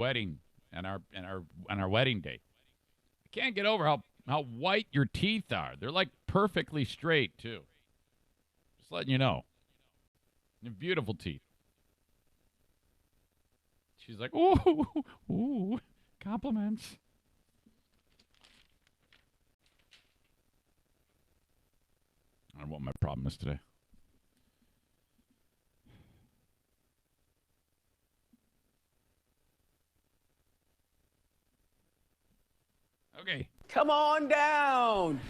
wedding and our wedding day. I can't get over how white your teeth are. They're like perfectly straight too. Just letting you know. They're beautiful teeth. She's like, ooh, compliments. I don't know what my problem is today. Okay. Come on down.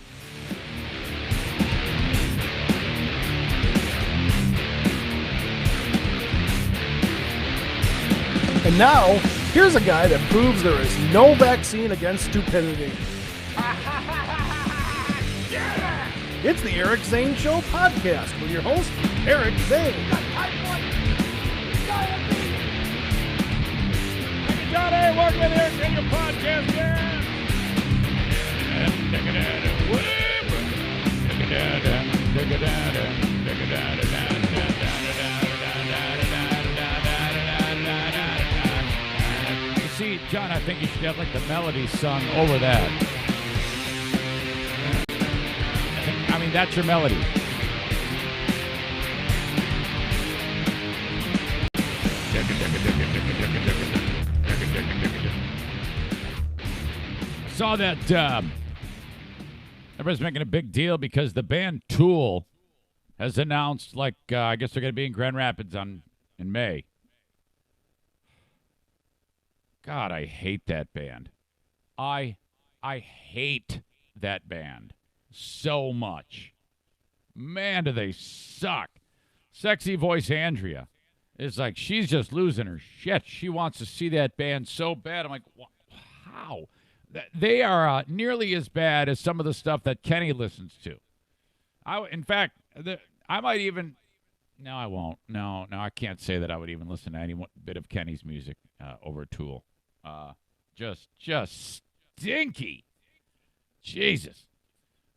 And now, here's a guy that proves there is no vaccine against stupidity. It's the Eric Zane Show Podcast with your host, Eric Zane. Johnny, welcome to the Eric Zane Show Podcast, yeah. See, John, I think you should have like the melody sung over that. I mean, that's your melody. I saw that everybody's making a big deal because the band Tool has announced, I guess they're going to be in Grand Rapids in May. God, I hate that band. I hate that band so much. Man, do they suck. Sexy voice Andrea is like, she's just losing her shit. She wants to see that band so bad. I'm like, how? They are nearly as bad as some of the stuff that Kenny listens to. In fact, I might even... No, I won't. No, I can't say that I would even listen to any bit of Kenny's music over Tool. Just stinky. Jesus.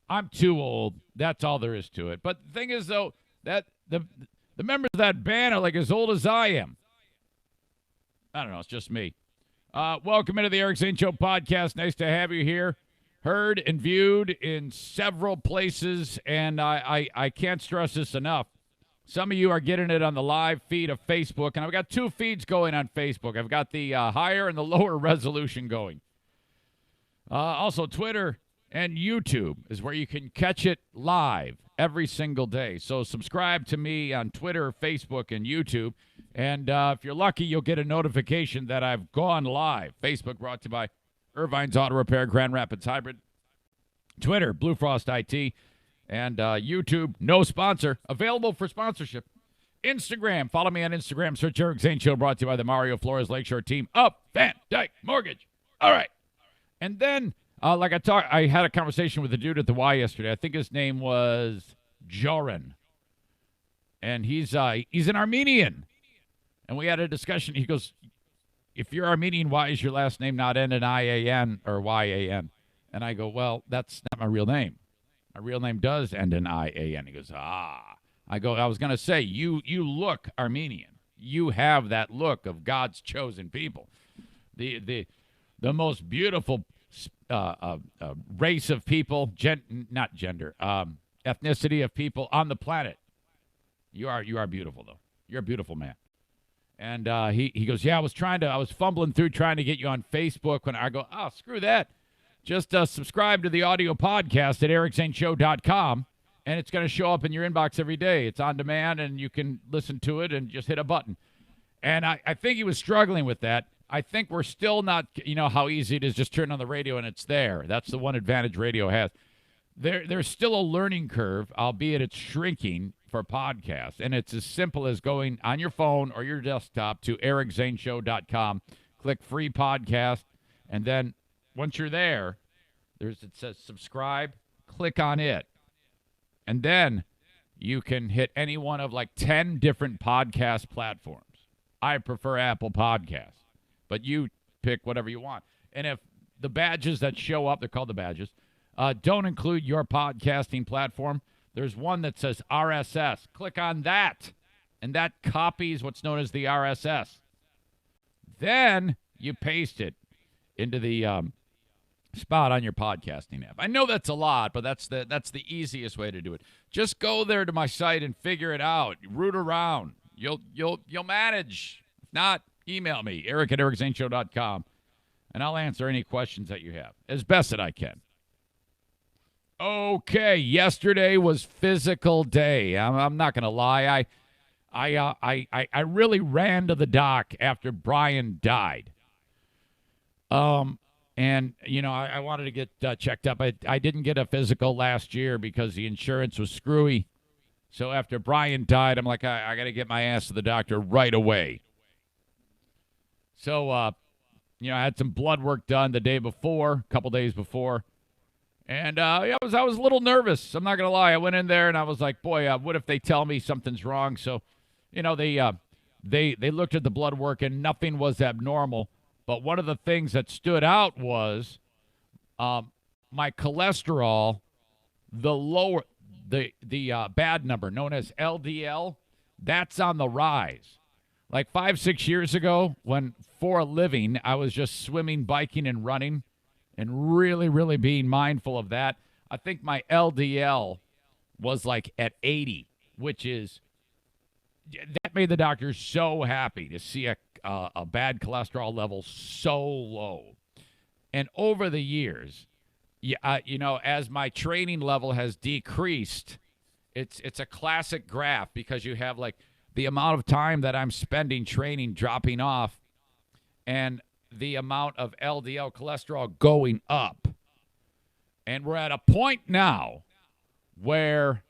I'm too old. That's all there is to it. But the thing is, though, that the members of that band are like as old as I am. I don't know. It's just me. Welcome into the Eric Zane Show Podcast. Nice to have you here. Heard and viewed in several places, and I can't stress this enough. Some of you are getting it on the live feed of Facebook, and I've got two feeds going on Facebook. I've got the higher and the lower resolution going. Also, Twitter and YouTube is where you can catch it live every single day. So subscribe to me on Twitter, Facebook, and YouTube. And if you're lucky, you'll get a notification that I've gone live. Facebook brought to you by Irvine's Auto Repair, Grand Rapids Hybrid. Twitter, Blue Frost IT. And YouTube, no sponsor, available for sponsorship. Instagram, follow me on Instagram. Search Eric Zane Show, brought to you by the Mario Flores Lakeshore team of Van Dyke Mortgage. All right. And then, I had a conversation with a dude at the Y yesterday. I think his name was Joran. And he's an Armenian. And we had a discussion. He goes, if you're Armenian, why is your last name not N-N-I-A-N or Y-A-N? And I go, well, that's not my real name. My real name does end in I-A-N. He goes, I go, I was going to say, you look Armenian. You have that look of God's chosen people. The most beautiful race of people, ethnicity of people on the planet. You are beautiful, though. You're a beautiful man. And he goes, yeah, I was fumbling through trying to get you on Facebook when I go, screw that. Just subscribe to the audio podcast at ericzaneshow.com, and it's going to show up in your inbox every day. It's on demand, and you can listen to it and just hit a button. And I think he was struggling with that. I think we're still not, how easy it is just turn on the radio and it's there. That's the one advantage radio has. There's still a learning curve, albeit it's shrinking for podcasts. And it's as simple as going on your phone or your desktop to ericzaneshow.com, click free podcast, and then once you're there, it says subscribe, click on it. And then you can hit any one of 10 different podcast platforms. I prefer Apple Podcasts, but you pick whatever you want. And if the badges that show up, they're called the badges, don't include your podcasting platform, there's one that says RSS. Click on that, and that copies what's known as the RSS. Then you paste it into the spot on your podcasting app. I know that's a lot, but that's the easiest way to do it. Just go there to my site and figure it out. Root around. You'll manage. If not, email me, eric@ericzaneshow.com, and I'll answer any questions that you have as best that I can. Okay, yesterday was physical day. I'm not going to lie. I really ran to the doc after Brian died. And, I wanted to get checked up. I didn't get a physical last year because the insurance was screwy. So after Brian died, I'm like, I got to get my ass to the doctor right away. So, I had some blood work done the day before, a couple days before. And I was a little nervous. I'm not going to lie. I went in there and I was like, boy, what if they tell me something's wrong? So, they looked at the blood work and nothing was abnormal. But one of the things that stood out was my cholesterol, the bad number known as LDL, that's on the rise. Like 5-6 years ago, when for a living I was just swimming, biking, and running, and really, really being mindful of that, I think my LDL was like at 80, which is that made the doctor so happy to see a bad cholesterol level so low. And over the years, as my training level has decreased, it's a classic graph because you have like the amount of time that I'm spending training dropping off and the amount of LDL cholesterol going up. And we're at a point now where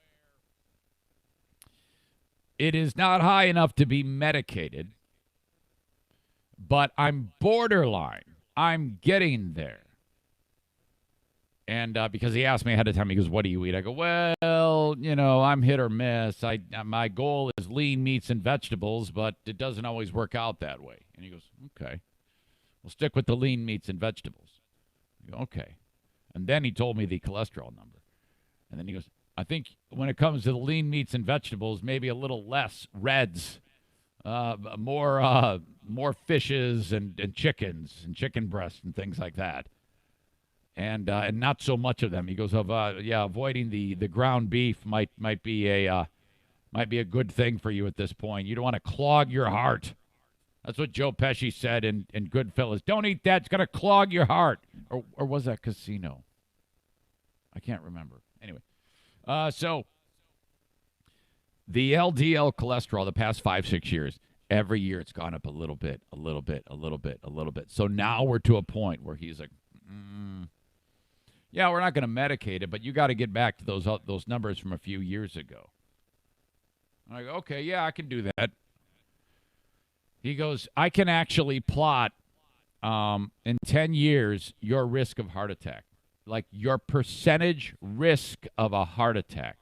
it is not high enough to be medicated, but I'm borderline. I'm getting there. And because he asked me ahead of time, he goes, what do you eat? I go, well, I'm hit or miss. My goal is lean meats and vegetables, but it doesn't always work out that way. And he goes, okay, we'll stick with the lean meats and vegetables. I go, okay. And then he told me the cholesterol number. And then he goes, I think when it comes to the lean meats and vegetables, maybe a little less reds, more fishes and chickens and chicken breasts and things like that, and not so much of them. He goes, avoiding the ground beef might be a good thing for you at this point. You don't want to clog your heart. That's what Joe Pesci said in Goodfellas. Don't eat that; it's gonna clog your heart. Or was that Casino? I can't remember. Anyway. So the LDL cholesterol the past 5-6 years, every year it's gone up a little bit. So now we're to a point where he's like, yeah, we're not going to medicate it, but you got to get back to those numbers from a few years ago. And I go, okay, yeah, I can do that. He goes, I can actually plot in 10 years your risk of heart attack. Like your percentage risk of a heart attack.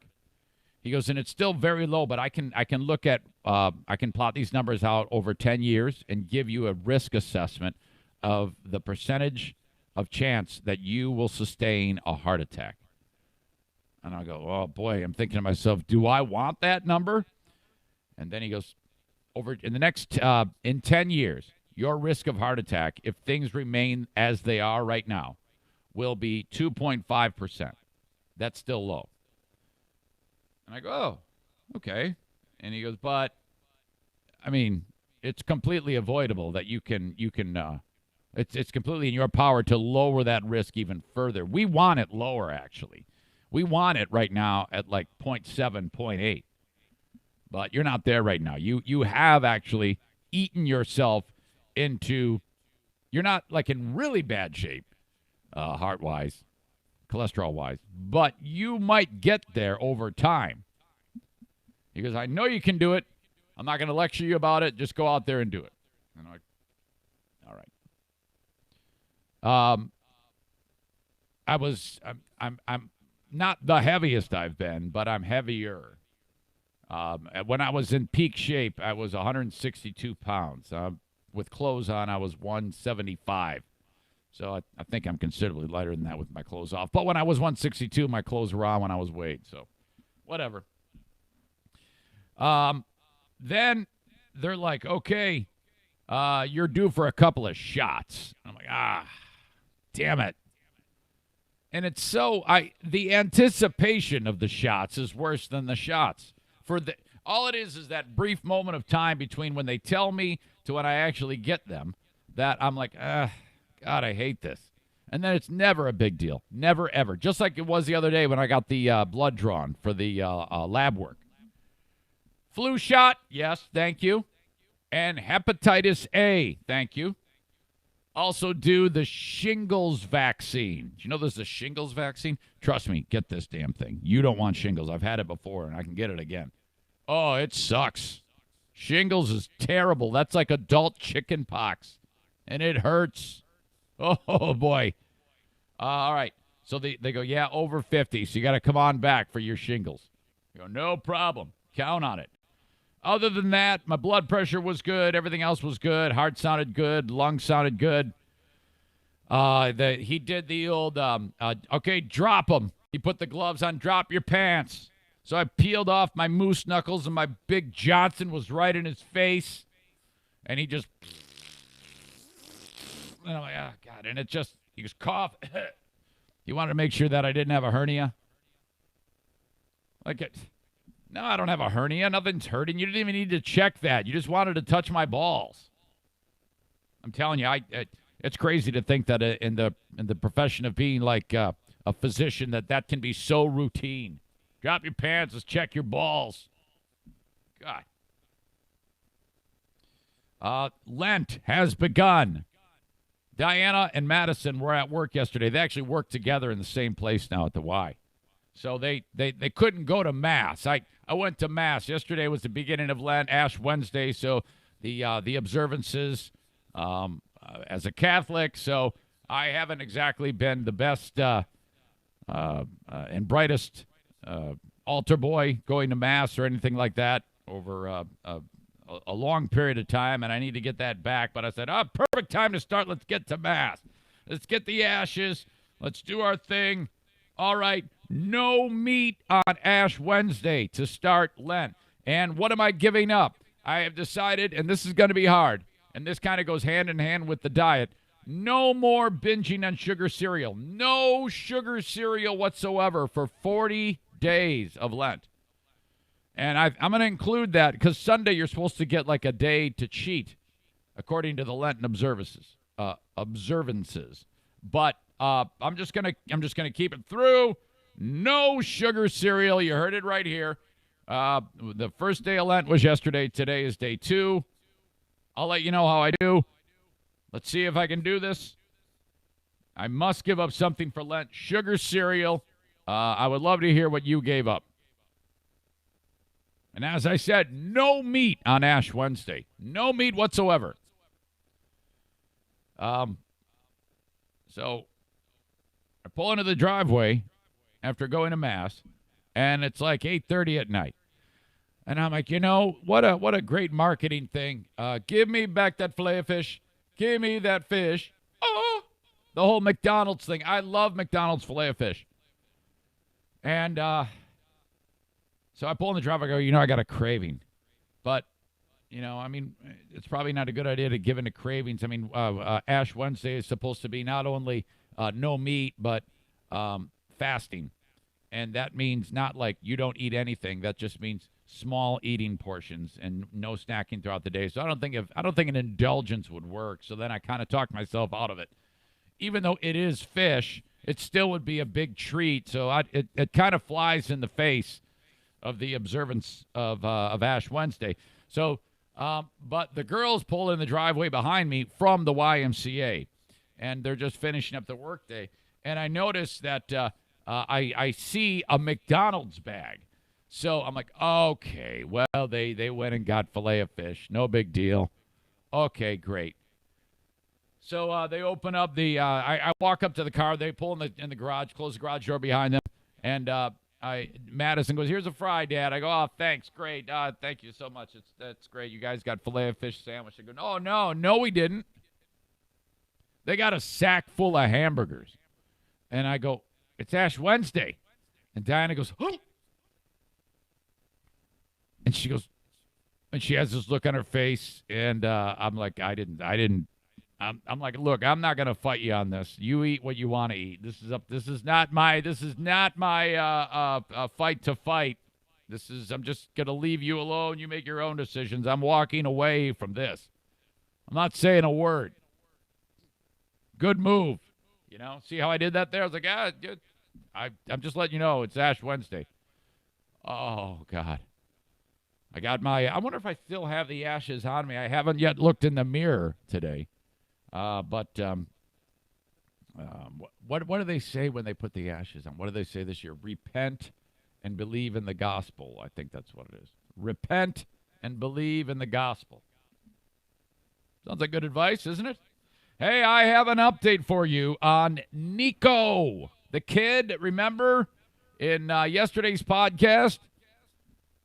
He goes, and it's still very low, but I can look at, I can plot these numbers out over 10 years and give you a risk assessment of the percentage of chance that you will sustain a heart attack. And I go, oh boy, I'm thinking to myself, do I want that number? And then he goes, in the next, in 10 years, your risk of heart attack, if things remain as they are right now, will be 2.5%. That's still low. And I go, oh, okay. And he goes, but, I mean, it's completely avoidable that you can it's completely in your power to lower that risk even further. We want it lower, actually. We want it right now at like 0.7, 0.8. But you're not there right now. You have actually eaten yourself into, you're not like in really bad shape. Heart-wise, cholesterol-wise, but you might get there over time. He goes, I know you can do it. I'm not going to lecture you about it. Just go out there and do it. And I'm like, all right. I'm not the heaviest I've been, but I'm heavier. When I was in peak shape, I was 162 pounds. With clothes on, I was 175. So I think I'm considerably lighter than that with my clothes off. But when I was 162, my clothes were on when I was weighed. So whatever. Then they're like, okay, you're due for a couple of shots. I'm like, damn it. And it's so, the anticipation of the shots is worse than the shots. All it is that brief moment of time between when they tell me to when I actually get them that I'm like, God, I hate this. And then it's never a big deal. Never, ever. Just like it was the other day when I got the blood drawn for the lab work. Flu shot, yes, thank you. And hepatitis A, thank you. Also do the shingles vaccine. Do you know there's a shingles vaccine? Trust me, get this damn thing. You don't want shingles. I've had it before, and I can get it again. Oh, it sucks. Shingles is terrible. That's like adult chicken pox, and it hurts. Oh, boy. All right. So they go, yeah, over 50, so you got to come on back for your shingles. You go, no problem. Count on it. Other than that, my blood pressure was good. Everything else was good. Heart sounded good. Lungs sounded good. He did the old, okay, drop them. He put the gloves on. Drop your pants. So I peeled off my moose knuckles, and my big Johnson was right in his face. And he just, and I'm like, oh, God. And he was coughing. He wanted to make sure that I didn't have a hernia. No, I don't have a hernia. Nothing's hurting. You didn't even need to check that. You just wanted to touch my balls. I'm telling you, it's crazy to think that in the profession of being like a physician that can be so routine. Drop your pants. Let's check your balls. God. Lent has begun. Diana and Madison were at work yesterday. They actually work together in the same place now at the Y. So they couldn't go to Mass. I went to Mass. Yesterday was the beginning of Lent, Ash Wednesday, so the observances as a Catholic. So I haven't exactly been the best and brightest altar boy going to Mass or anything like that over a long period of time, and I need to get that back. But I said, perfect time to start. Let's get to Mass. Let's get the ashes. Let's do our thing. All right. No meat on Ash Wednesday to start Lent. And what am I giving up? I have decided, and this is going to be hard, and this kind of goes hand in hand with the diet, no more binging on sugar cereal. No sugar cereal whatsoever for 40 days of Lent. And I'm going to include that because Sunday you're supposed to get like a day to cheat, according to the Lenten observances. But I'm just gonna keep it through. No sugar cereal. You heard it right here. The first day of Lent was yesterday. Today is day 2. I'll let you know how I do. Let's see if I can do this. I must give up something for Lent. Sugar cereal. I would love to hear what you gave up. And as I said, no meat on Ash Wednesday. No meat whatsoever. So I pull into the driveway after going to Mass, and it's like 8:30 at night. And I'm like, what a great marketing thing. Give me back that filet of fish. Give me that fish. Oh, the whole McDonald's thing. I love McDonald's filet of fish. And so I pull in the driveway. I go, I got a craving. But, it's probably not a good idea to give in to cravings. Ash Wednesday is supposed to be not only no meat, but fasting. And that means not like you don't eat anything. That just means small eating portions and no snacking throughout the day. So I don't think an indulgence would work. So then I kind of talked myself out of it. Even though it is fish, it still would be a big treat. So it kind of flies in the face of the observance of Ash Wednesday. So, but the girls pull in the driveway behind me from the YMCA, and they're just finishing up the workday. And I noticed that I see a McDonald's bag. So I'm like, okay, well, they went and got filet of fish. No big deal. Okay, great. So they open up I walk up to the car. They pull in the garage, close the garage door behind them. And Madison goes, here's a fry, Dad. I go, oh, thanks, great. Thank you so much. That's great. You guys got filet of fish sandwich. I go, oh, no, we didn't. They got a sack full of hamburgers. And I go, it's Ash Wednesday. And Diana goes, oh. And she goes, And she has this look on her face, and I'm like, I'm like, look, I'm not gonna fight you on this. You eat what you want to eat. This is not my fight to fight. I'm just gonna leave you alone. You make your own decisions. I'm walking away from this. I'm not saying a word. Good move. See how I did that there? I was like, good. I'm just letting you know it's Ash Wednesday. Oh, God. I wonder if I still have the ashes on me. I haven't yet looked in the mirror today. What do they say when they put the ashes on? What do they say this year? Repent and believe in the gospel. I think that's what it is. Repent and believe in the gospel. Sounds like good advice, isn't it? Hey, I have an update for you on Nico, the kid. Remember in yesterday's podcast?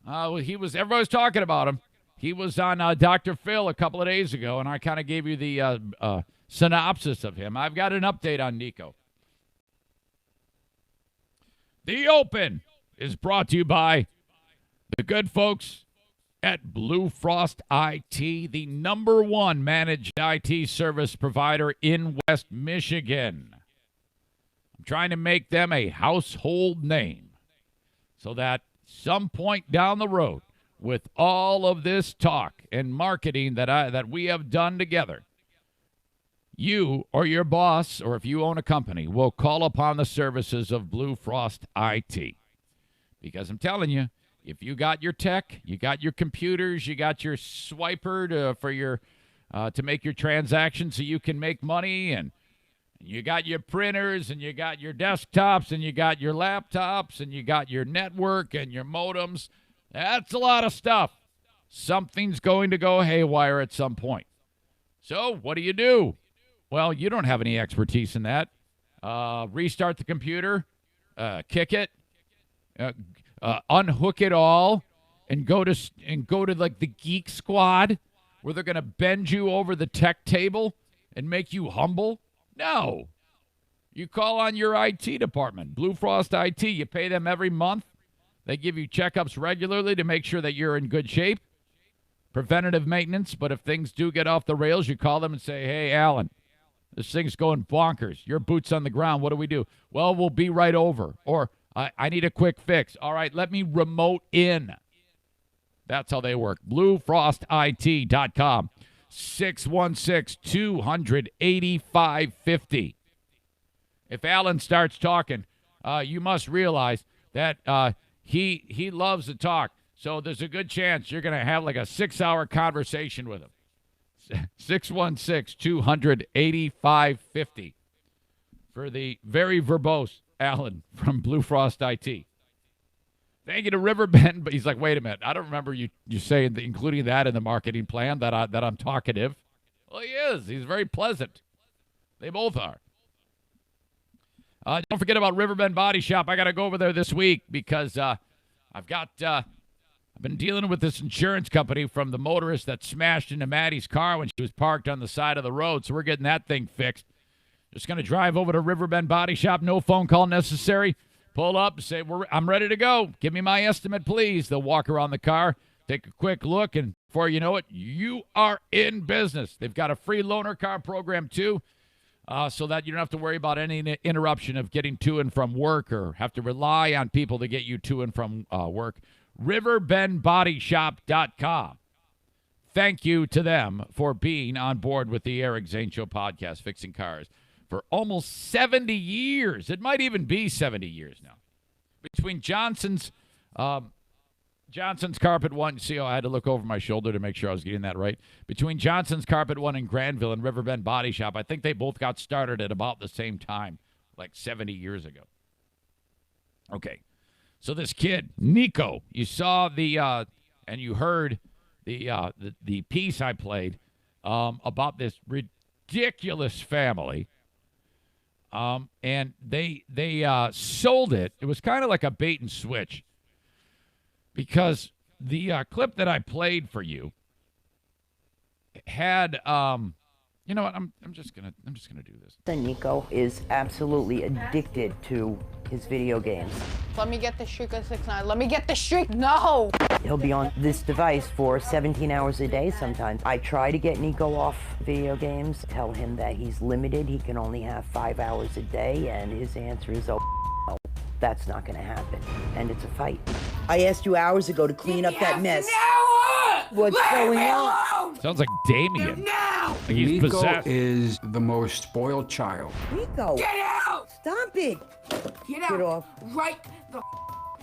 Everybody was talking about him. He was on Dr. Phil a couple of days ago, and I kind of gave you the synopsis of him. I've got an update on Nico. The Open is brought to you by the good folks at Blue Frost IT, the #1 managed IT service provider in West Michigan. I'm trying to make them a household name so that some point down the road, with all of this talk and marketing that we have done together, you or your boss, or if you own a company, will call upon the services of Blue Frost IT. Because I'm telling you, if you got your tech, you got your computers, you got your swiper to make your transactions so you can make money, and you got your printers, and you got your desktops, and you got your laptops, and you got your network and your modems. That's a lot of stuff. Something's going to go haywire at some point. So what do? Well, you don't have any expertise in that. Restart the computer, kick it, unhook it all, and go to like the Geek Squad, where they're going to bend you over the tech table and make you humble. No. You call on your IT department, Blue Frost IT. You pay them every month. They give you checkups regularly to make sure that you're in good shape. Preventative maintenance, but if things do get off the rails, you call them and say, hey, Alan, this thing's going bonkers. Your boots on the ground. What do we do? Well, we'll be right over. Or I need a quick fix. All right, let me remote in. That's how they work. BlueFrostIT.com. 616-200-8550. If Alan starts talking, you must realize that he loves to talk. So there's a good chance you're going to have like a 6-hour conversation with him. 616-200-8550 for the very verbose Alan from Blue Frost IT. Thank you to Riverbend, but he's like, wait a minute, I don't remember you saying including that in the marketing plan that I'm talkative. Well, he is. He's very pleasant. They both are. Don't forget about Riverbend Body Shop. I got to go over there this week because I've been dealing with this insurance company from the motorist that smashed into Maddie's car when she was parked on the side of the road. So we're getting that thing fixed. Just going to drive over to Riverbend Body Shop. No phone call necessary. Pull up and say, I'm ready to go. Give me my estimate, please. They'll walk around the car, take a quick look, and before you know it, you are in business. They've got a free loaner car program, too, so that you don't have to worry about any interruption of getting to and from work or have to rely on people to get you to and from work. RiverbendBodyShop.com. Thank you to them for being on board with the Eric Zane Show podcast, fixing cars, for almost 70 years. It might even be 70 years now. Between Johnson's Carpet One, see how I had to look over my shoulder to make sure I was getting that right. Between Johnson's Carpet One in Granville and Riverbend Body Shop, I think they both got started at about the same time, like 70 years ago. Okay. So this kid, Nico, you saw and you heard the piece I played about this ridiculous family, and they sold it. It was kind of like a bait and switch because the clip that I played for you had You know what? I'm just gonna do this. Nico is absolutely addicted to his video games. Let me get the streak of 6-9. Let me get the streak. No! He'll be on this device for 17 hours a day sometimes. I try to get Nico off video games, tell him that he's limited. He can only have 5 hours a day, and his answer is, oh, no, that's not going to happen. And it's a fight. I asked you hours ago to clean up that mess. What's going on? Sounds like Damien. Like he's Nico possessed. is the most spoiled child. Nico! Get out! Stop it! Get out! Get off. Right the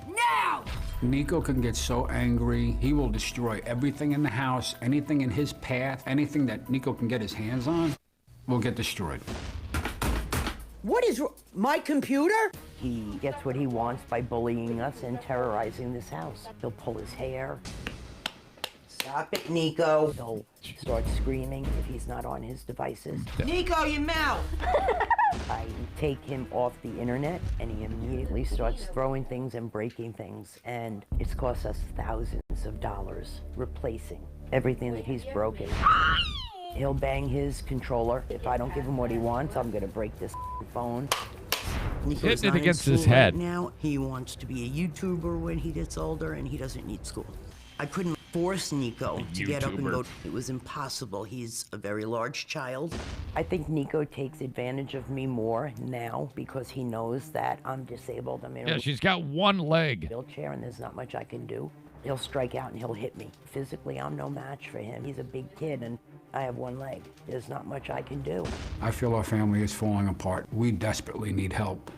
now! Nico can get so angry, he will destroy everything in the house, anything in his path, anything that Nico can get his hands on will get destroyed. What is my computer? He gets what he wants by bullying us and terrorizing this house. He'll pull his hair. Stop it, Nico. He'll start screaming if he's not on his devices. Nico, your mouth! I take him off the internet and he immediately starts throwing things and breaking things. And it's cost us thousands of dollars replacing everything that he's broken. He'll bang his controller. If I don't give him what he wants, I'm gonna break this phone. Nico's Hitting it not in against his school head. Right now, he wants to be a YouTuber when he gets older, and he doesn't need school. I couldn't force Nico to get up and go. It was impossible. He's a very large child. I think Nico takes advantage of me more now because he knows that I'm disabled. I'm in Yeah, a she's got one leg. wheelchair, and there's not much I can do. He'll strike out and he'll hit me. Physically, I'm no match for him. He's a big kid, and I have one leg. There's not much I can do. I feel our family is falling apart. We desperately need help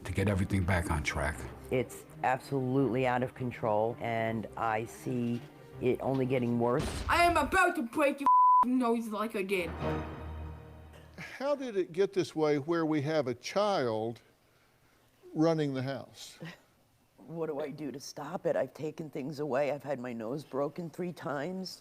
to get everything back on track. It's absolutely out of control, and I see it only getting worse. I am about to break your nose like I did. How did it get this way where we have a child running the house? What do I do to stop it? I've taken things away. I've had my nose broken 3 times.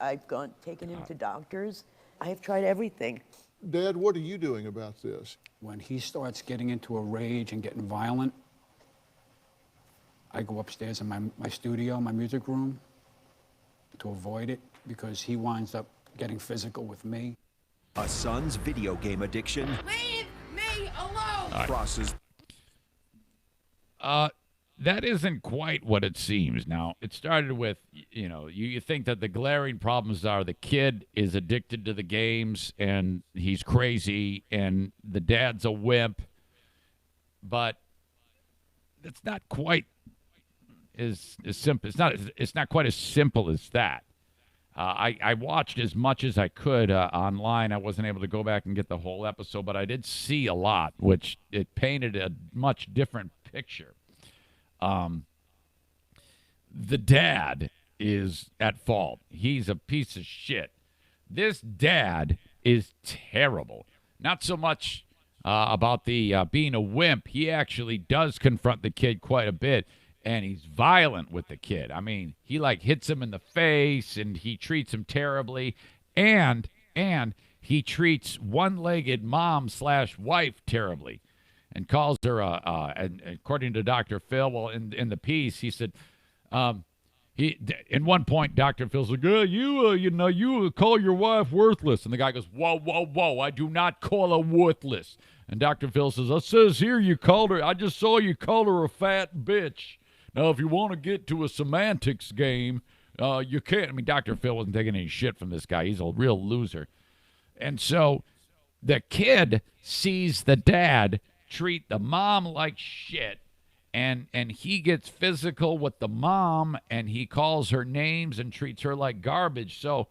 I've taken him to doctors. I've tried everything. Dad, what are you doing about this? When he starts getting into a rage and getting violent, I go upstairs in my studio, my music room, to avoid it because he winds up getting physical with me. A son's video game addiction Leave me alone! crosses. That isn't quite what it seems. Now, it started with, you think that the glaring problems are the kid is addicted to the games and he's crazy and the dad's a wimp, but it's not quite as simple. It's not quite as simple as that. I watched as much as I could online. I wasn't able to go back and get the whole episode, but I did see a lot, which it painted a much different picture. The dad is at fault. He's a piece of shit. This dad is terrible. Not so much about the being a wimp. He actually does confront the kid quite a bit, and he's violent with the kid. I mean, he hits him in the face, and he treats him terribly, and he treats one-legged mom/wife terribly. And calls her, and according to Dr. Phil, well, in the piece, he said, in one point, Dr. Phil's like, you call your wife worthless. And the guy goes, whoa, I do not call her worthless. And Dr. Phil says, it says here you called her, I just saw you call her a fat bitch. Now, if you want to get to a semantics game, you can't. I mean, Dr. Phil wasn't taking any shit from this guy. He's a real loser. And so the kid sees the dad treat the mom like shit, and he gets physical with the mom, and he calls her names and treats her like garbage. So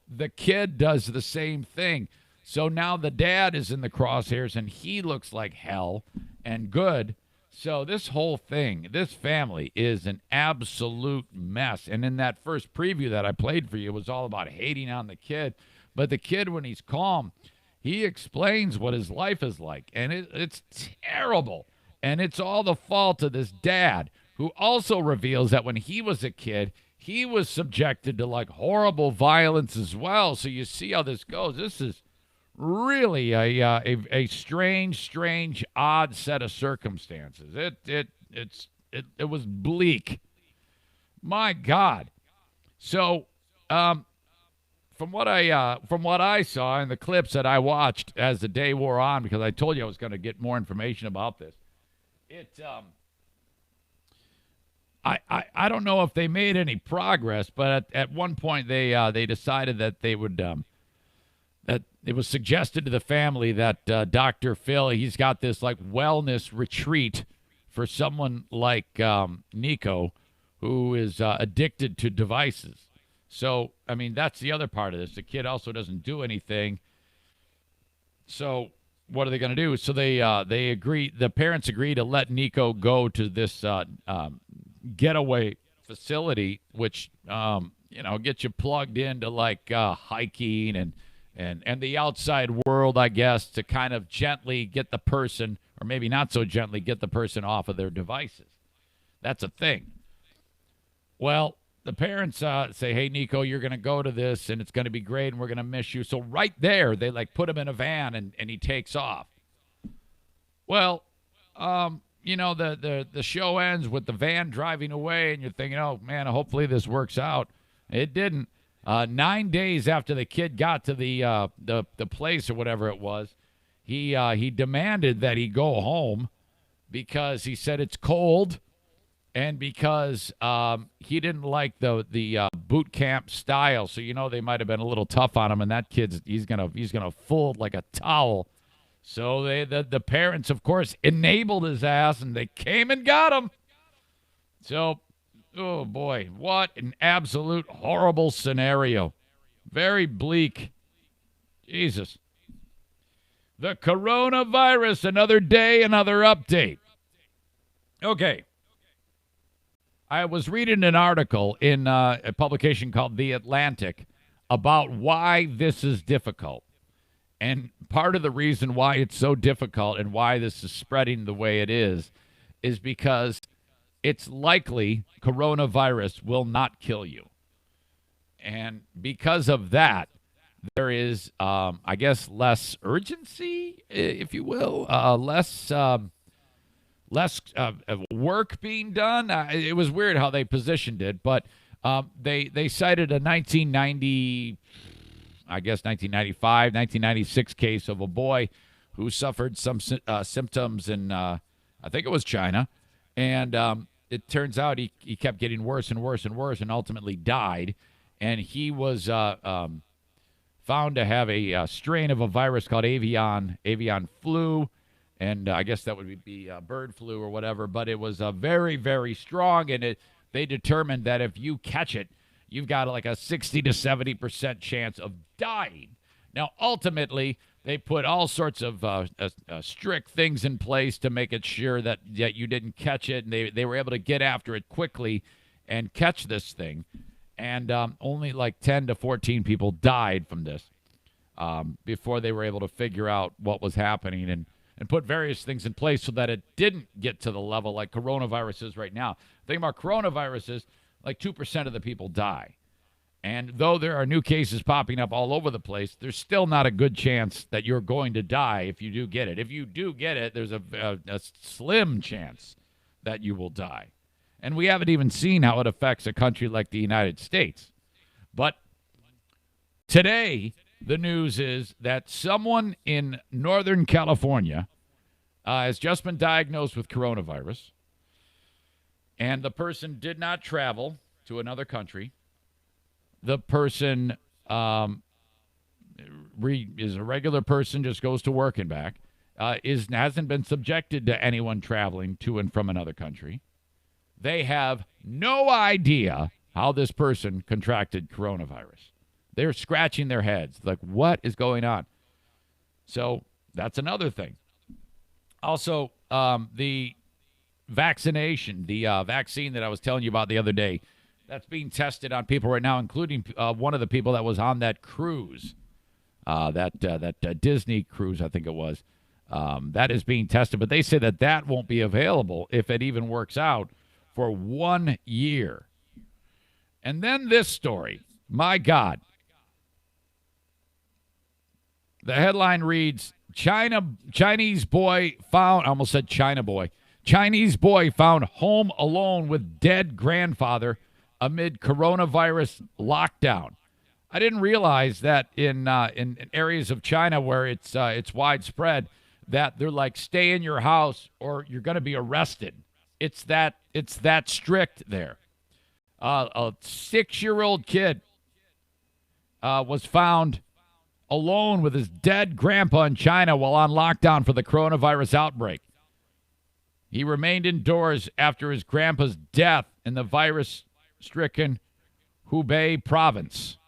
the kid does the same thing. So now the dad is in the crosshairs, and he looks like hell and good. So this whole thing, this family is an absolute mess. And in that first preview that I played for you, it was all about hating on the kid. But the kid, when he's calm, he explains what his life is like, and it's terrible. And it's all the fault of this dad, who also reveals that when he was a kid, he was subjected to horrible violence as well. So you see how this goes. This is really a strange, odd set of circumstances. It was bleak. My God. So from what I saw in the clips that I watched as the day wore on, because I told you I was going to get more information about this. I don't know if they made any progress, but at one point they decided that they would that it was suggested to the family that Dr. Phil, he's got this like wellness retreat for someone like Nico, who is addicted to devices. So, I mean, that's the other part of this. The kid also doesn't do anything. So what are they going to do? So they agree. The parents agree to let Nico go to this getaway facility, which gets you plugged into like hiking and the outside world, I guess, to kind of gently get the person, or maybe not so gently, get the person off of their devices. That's a thing. Well, the parents say, hey, Nico, you're going to go to this, and it's going to be great, and we're going to miss you. So right there, they, like, put him in a van, and he takes off. Well, the show ends with the van driving away, and you're thinking, oh, man, hopefully this works out. It didn't. 9 days after the kid got to the place or whatever it was, he demanded that he go home because he said it's cold, and because he didn't like the boot camp style. So they might have been a little tough on him, and that kid's he's gonna fold like a towel. So the parents, of course, enabled his ass, and they came and got him. So, oh boy, what an absolute horrible scenario. Very bleak. Jesus. The coronavirus, another day, another update. Okay. I was reading an article in a publication called The Atlantic about why this is difficult. And part of the reason why it's so difficult and why this is spreading the way it is because it's likely coronavirus will not kill you. And because of that, there is, I guess, less urgency, if you will, less work being done. It was weird how they positioned it, but they cited a 1995, 1996 case of a boy who suffered some symptoms in, I think it was China, and it turns out he kept getting worse and worse and worse and ultimately died, and he was found to have a strain of a virus called avian flu. And I guess that would be bird flu or whatever, but it was very, very strong, and they determined that if you catch it, you've got like a 60 to 70% chance of dying. Now, ultimately, they put all sorts of strict things in place to make it sure that you didn't catch it, and they were able to get after it quickly and catch this thing. And only like 10 to 14 people died from this before they were able to figure out what was happening and put various things in place so that it didn't get to the level like coronavirus is right now. The thing about coronavirus is like 2% of the people die. And though there are new cases popping up all over the place, there's still not a good chance that you're going to die if you do get it. If you do get it, there's a slim chance that you will die. And we haven't even seen how it affects a country like the United States. But today, the news is that someone in Northern California has just been diagnosed with coronavirus, and the person did not travel to another country. The person is a regular person, just goes to work and back, hasn't been subjected to anyone traveling to and from another country. They have no idea how this person contracted coronavirus. They're scratching their heads, like, what is going on? So that's another thing. Also, the vaccination, the vaccine that I was telling you about the other day, that's being tested on people right now, including one of the people that was on that cruise, that Disney cruise, I think it was. That is being tested, but they say that won't be available, if it even works out, for 1 year. And then this story, my God. The headline reads, Chinese boy found, I almost said China boy. Chinese boy found home alone with dead grandfather amid coronavirus lockdown. I didn't realize that in areas of China where it's widespread, that they're like, stay in your house or you're going to be arrested. It's that strict there. A 6-year-old kid was found alone with his dead grandpa in China while on lockdown for the coronavirus outbreak. He remained indoors after his grandpa's death in the virus-stricken Hubei province.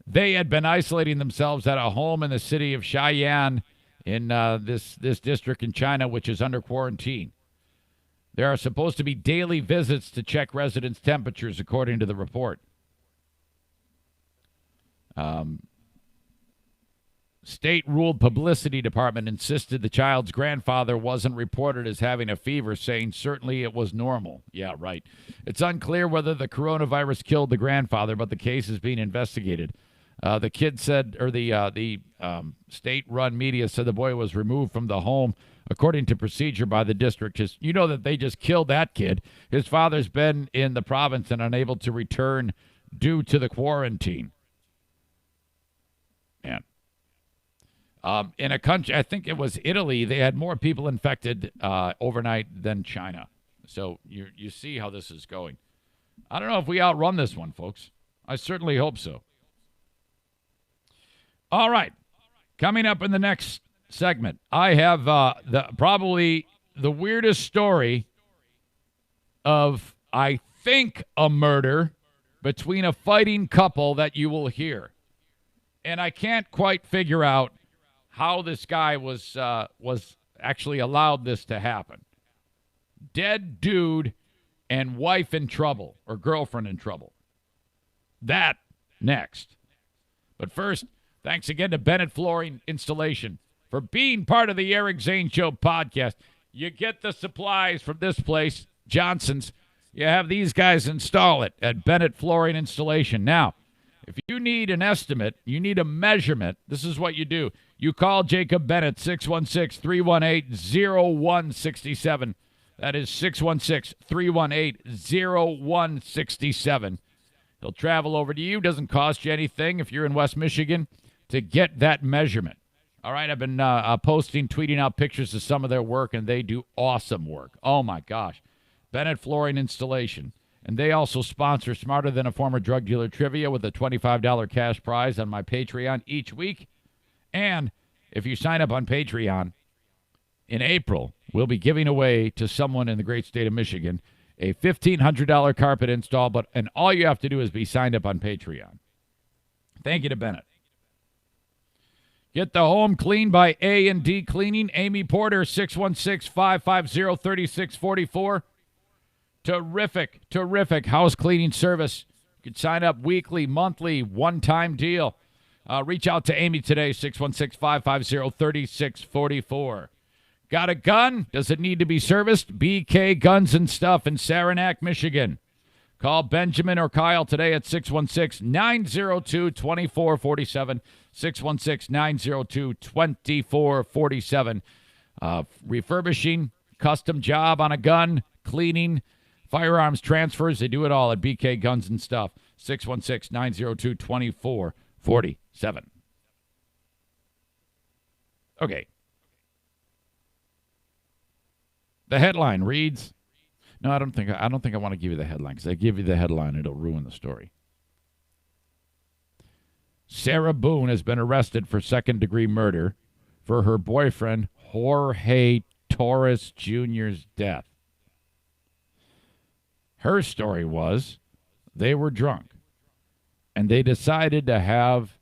They had been isolating themselves at a home in the city of Xi'an in this district in China, which is under quarantine. There are supposed to be daily visits to check residents' temperatures, according to the report. State-ruled publicity department insisted the child's grandfather wasn't reported as having a fever, saying certainly it was normal. Yeah, right. It's unclear whether the coronavirus killed the grandfather, but the case is being investigated. The kid said, or the state-run media said the boy was removed from the home according to procedure by the district. You know that they just killed that kid. His father's been in the province and unable to return due to the quarantine. Man. In a country, I think it was Italy, they had more people infected overnight than China. So you see how this is going. I don't know if we outrun this one, folks. I certainly hope so. All right. Coming up in the next segment, I have probably the weirdest story of, I think, a murder between a fighting couple that you will hear. And I can't quite figure out how this guy was actually allowed this to happen. Dead dude and wife in trouble, or girlfriend in trouble. That next. But first, thanks again to Bennett Flooring Installation for being part of the Eric Zane Show podcast. You get the supplies from this place, Johnson's. You have these guys install it at Bennett Flooring Installation. Now, if you need an estimate, you need a measurement, this is what you do. You call Jacob Bennett, 616-318-0167. That is 616-318-0167. He'll travel over to you. Doesn't cost you anything if you're in West Michigan to get that measurement. All right, I've been tweeting out pictures of some of their work, and they do awesome work. Oh, my gosh. Bennett Flooring Installation. And they also sponsor Smarter Than a Former Drug Dealer Trivia with a $25 cash prize on my Patreon each week. And if you sign up on Patreon, in April, we'll be giving away to someone in the great state of Michigan a $1,500 carpet install, and all you have to do is be signed up on Patreon. Thank you to Bennett. Get the home cleaned by A&D Cleaning. Amy Porter, 616-550-3644. Terrific house cleaning service. You can sign up weekly, monthly, one-time deal. Reach out to Amy today, 616-550-3644. Got a gun? Does it need to be serviced? BK Guns and Stuff in Saranac, Michigan. Call Benjamin or Kyle today at 616-902-2447. 616-902-2447. Refurbishing, custom job on a gun, cleaning, firearms transfers. They do it all at BK Guns and Stuff. 616-902-2447. Okay. The headline reads, no, I don't think I want to give you the headline, because I give you the headline, it'll ruin the story. Sarah Boone has been arrested for second-degree murder for her boyfriend Jorge Torres Jr.'s death. Her story was they were drunk, and they decided to have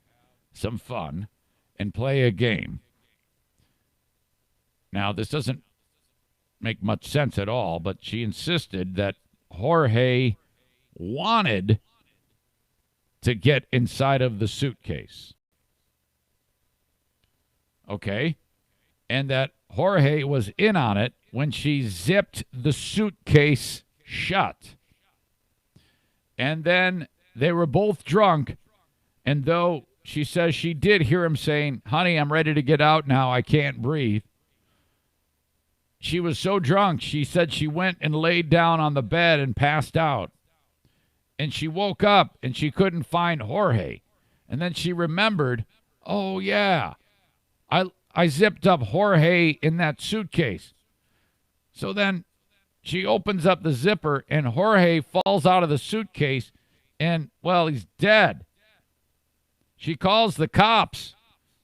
some fun and play a game. Now, this doesn't make much sense at all, but she insisted that Jorge wanted to get inside of the suitcase. Okay? And that Jorge was in on it when she zipped the suitcase shut. And then they were both drunk, and though she says she did hear him saying, "Honey, I'm ready to get out now, I can't breathe," she was so drunk, she said she went and laid down on the bed and passed out. and she woke up and she couldn't find Jorge. And then she remembered, oh, yeah, I zipped up Jorge in that suitcase. So then she opens up the zipper, and Jorge falls out of the suitcase, and, well, he's dead. She calls the cops.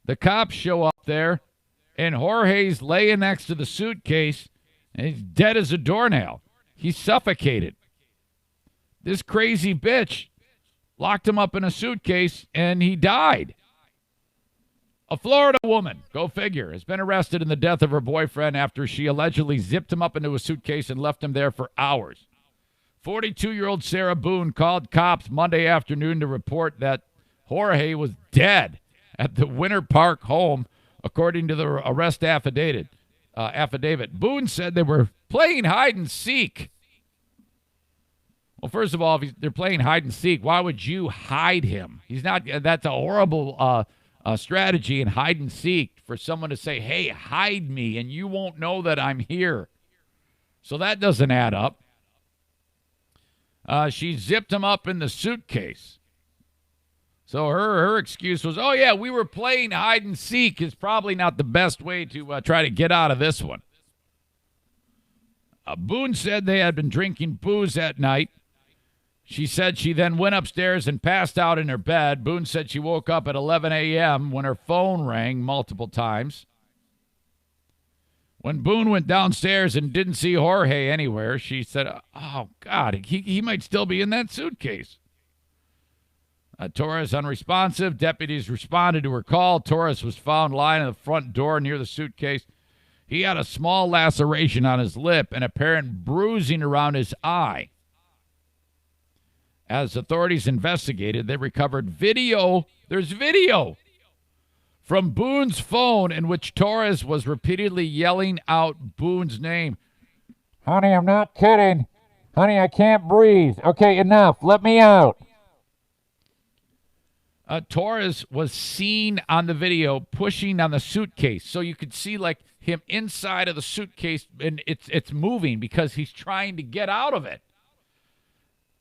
The cops show up there, and Jorge's laying next to the suitcase, and he's dead as a doornail. He's suffocated. This crazy bitch locked him up in a suitcase, and he died. A Florida woman, go figure, has been arrested in the death of her boyfriend after she allegedly zipped him up into a suitcase and left him there for hours. 42-year-old Sarah Boone called cops Monday afternoon to report that Jorge was dead at the Winter Park home, according to the arrest affidavit. Boone said they were playing hide and seek. Well, first of all, if they're playing hide and seek, why would you hide him? He's not. That's a horrible strategy in hide and seek for someone to say, hey, hide me, and you won't know that I'm here. So that doesn't add up. She zipped him up in the suitcase. So her excuse was, oh, yeah, we were playing hide and seek is probably not the best way to try to get out of this one. Boone said they had been drinking booze that night. She said she then went upstairs and passed out in her bed. Boone said she woke up at 11 a.m. when her phone rang multiple times. When Boone went downstairs and didn't see Jorge anywhere, she said, oh, God, he might still be in that suitcase. Torres unresponsive. Deputies responded to her call. Torres was found lying at the front door near the suitcase. He had a small laceration on his lip and apparent bruising around his eye. As authorities investigated, they recovered video. There's video from Boone's phone in which Torres was repeatedly yelling out Boone's name. Honey, I'm not kidding. Honey, I can't breathe. Okay, enough. Let me out. Torres was seen on the video pushing on the suitcase. So you could see like him inside of the suitcase, and it's moving because he's trying to get out of it.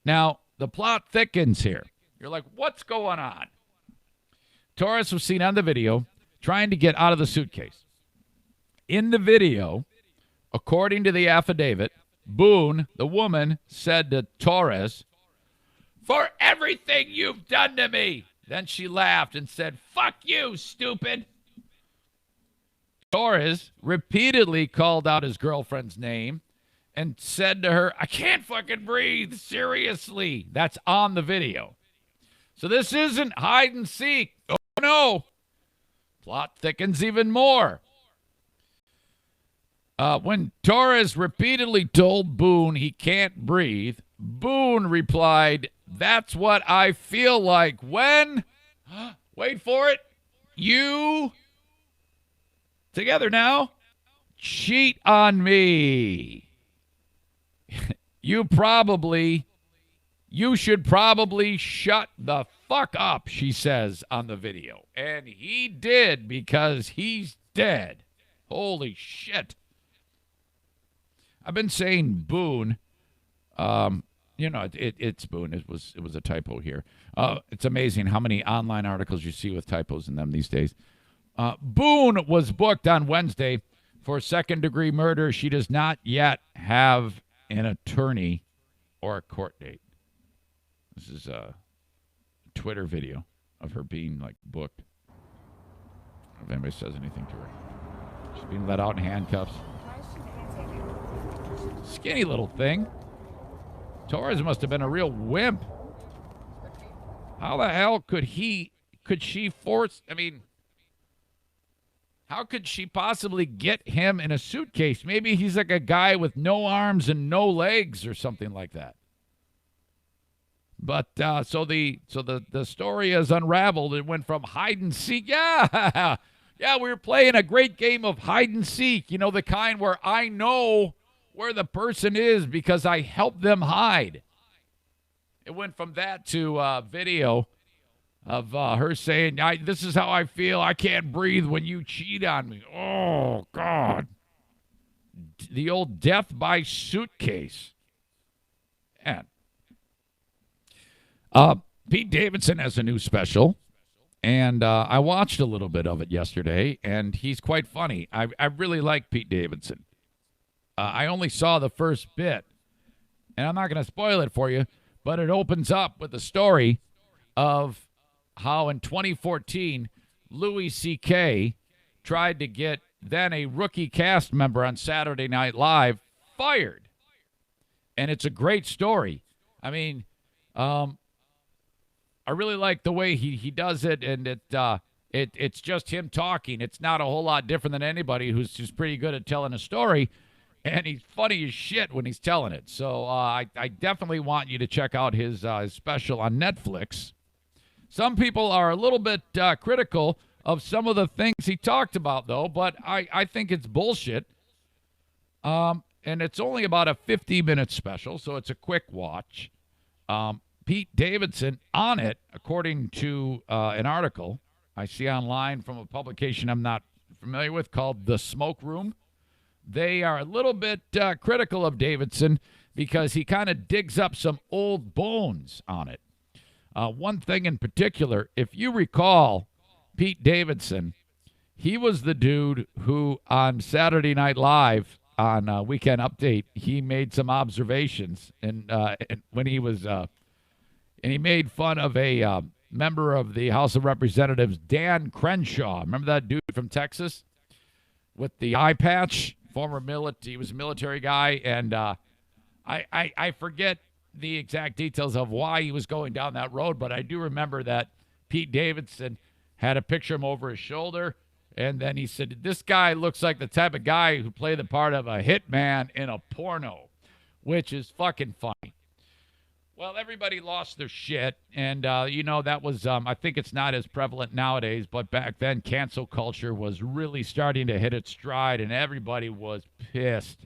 Now, the plot thickens here. You're like, what's going on? Torres was seen on the video trying to get out of the suitcase. In the video, according to the affidavit, Boone, the woman, said to Torres, for everything you've done to me. Then she laughed and said, fuck you, stupid. Torres repeatedly called out his girlfriend's name and said to her, I can't fucking breathe, seriously. That's on the video. So this isn't hide and seek. Oh, no. Plot thickens even more. When Torres repeatedly told Boone he can't breathe, Boone replied, that's what I feel like when, wait for it, you, together now, cheat on me. You should probably shut the fuck up, she says on the video. And he did because he's dead. Holy shit. I've been saying Boone. It's Boone. It was a typo here. It's amazing how many online articles you see with typos in them these days. Boone was booked on Wednesday for second-degree murder. She does not yet have an attorney or a court date. This is a Twitter video of her being, booked. I don't know if anybody says anything to her. She's being let out in handcuffs. Skinny little thing. Torres must have been a real wimp. How the hell could she force, how could she possibly get him in a suitcase? Maybe he's like a guy with no arms and no legs or something like that. But so the story is unraveled. It went from hide and seek. Yeah, we were playing a great game of hide and seek. You know, the kind where I know where the person is because I help them hide. It went from that to video of her saying, this is how I feel. I can't breathe when you cheat on me. Oh, God. The old death by suitcase. And Pete Davidson has a new special, and I watched a little bit of it yesterday, and he's quite funny. I really like Pete Davidson. I only saw the first bit, and I'm not going to spoil it for you, but it opens up with a story of how in 2014, Louis C.K. tried to get then a rookie cast member on Saturday Night Live fired. And it's a great story. I mean, I really like the way he does it, and it's just him talking. It's not a whole lot different than anybody who's just pretty good at telling a story, and he's funny as shit when he's telling it. So I definitely want you to check out his special on Netflix. Some people are a little bit critical of some of the things he talked about, though, but I think it's bullshit. And it's only about a 50-minute special, so it's a quick watch. Pete Davidson on it, according to an article I see online from a publication I'm not familiar with called The Smoke Room. They are a little bit critical of Davidson because he kind of digs up some old bones on it. One thing in particular, if you recall, Pete Davidson, he was the dude who on Saturday Night Live on Weekend Update, he made some observations and when he was and he made fun of a member of the House of Representatives, Dan Crenshaw. Remember that dude from Texas with the eye patch? He was a military guy, and I forget the exact details of why he was going down that road, but I do remember that Pete Davidson had a picture of him over his shoulder, and then he said, this guy looks like the type of guy who played the part of a hitman in a porno, which is fucking funny. Well, everybody lost their shit, and, that was, I think it's not as prevalent nowadays, but back then, cancel culture was really starting to hit its stride, and everybody was pissed.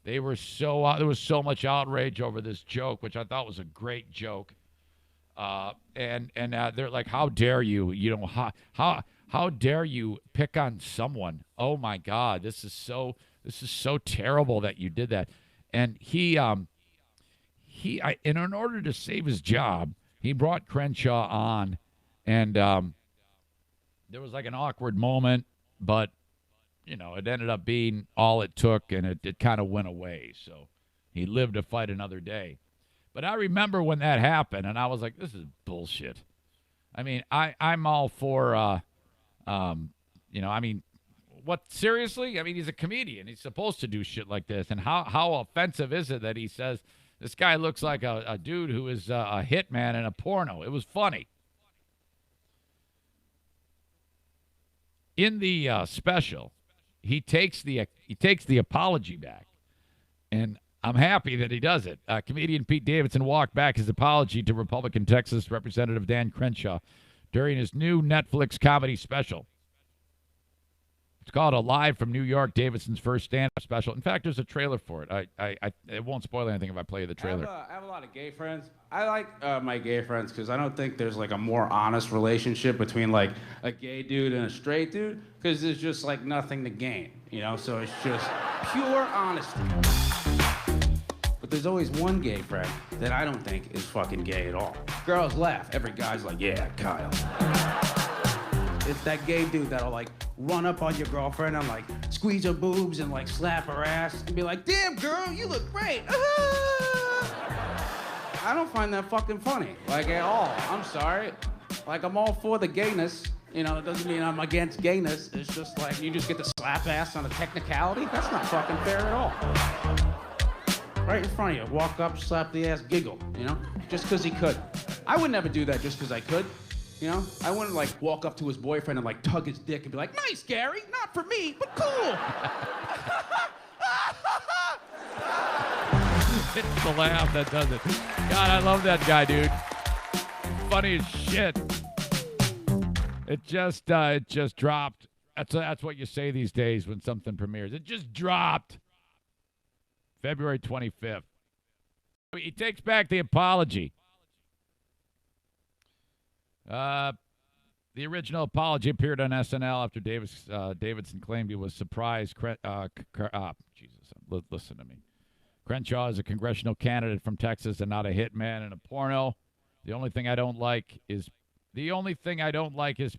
There was so much outrage over this joke, which I thought was a great joke. And they're like, how dare you, how dare you pick on someone? Oh my God, this is so terrible that you did that. And in order to save his job, he brought Crenshaw on, and there was like an awkward moment, but it ended up being all it took, and it kind of went away. So he lived to fight another day. But I remember when that happened, and I was like, this is bullshit. I mean, I'm all for, what, seriously? I mean, he's a comedian. He's supposed to do shit like this. And how offensive is it that he says, this guy looks like a dude who is a hitman in a porno? It was funny. In the special, he takes the apology back, and I'm happy that he does it. Comedian Pete Davidson walked back his apology to Republican Texas Representative Dan Crenshaw during his new Netflix comedy special. It's called A Live from New York, Davidson's first stand-up special. In fact, there's a trailer for it. It won't spoil anything if I play you the trailer. I have a lot of gay friends. I like my gay friends because I don't think there's like a more honest relationship between like a gay dude and a straight dude, because there's just like nothing to gain, so it's just pure honesty. But there's always one gay friend that I don't think is fucking gay at all. Girls laugh. Every guy's like, yeah, Kyle. It's that gay dude that'll like run up on your girlfriend and like squeeze her boobs and like slap her ass and be like, damn girl, you look great. I don't find that fucking funny, like at all. I'm sorry. Like I'm all for the gayness. It doesn't mean I'm against gayness. It's just like you just get to slap ass on a technicality. That's not fucking fair at all. Right in front of you, walk up, slap the ass, giggle, just because he could. I would never do that just because I could. I wouldn't like walk up to his boyfriend and like tug his dick and be like, nice, Gary, not for me, but cool. It's the laugh that does it. God, I love that guy, dude. Funny as shit. It just dropped. That's what you say these days when something premieres. It just dropped. February 25th. He takes back the apology. The original apology appeared on SNL after Davidson claimed he was surprised. Listen to me. Crenshaw is a congressional candidate from Texas and not a hitman in a porno. The only thing I don't like is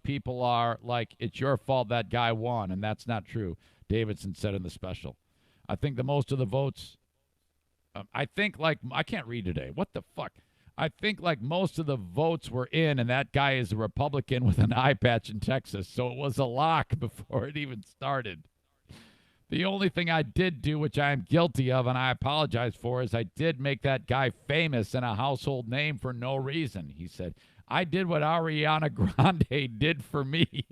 people are like, it's your fault that guy won, and that's not true, Davidson said in the special. I think the most of the votes, I can't read today. What the fuck? I think like most of the votes were in, and that guy is a Republican with an eye patch in Texas, so it was a lock before it even started. The only thing I did do, which I am guilty of and I apologize for, is I did make that guy famous and a household name for no reason. He said, I did what Ariana Grande did for me.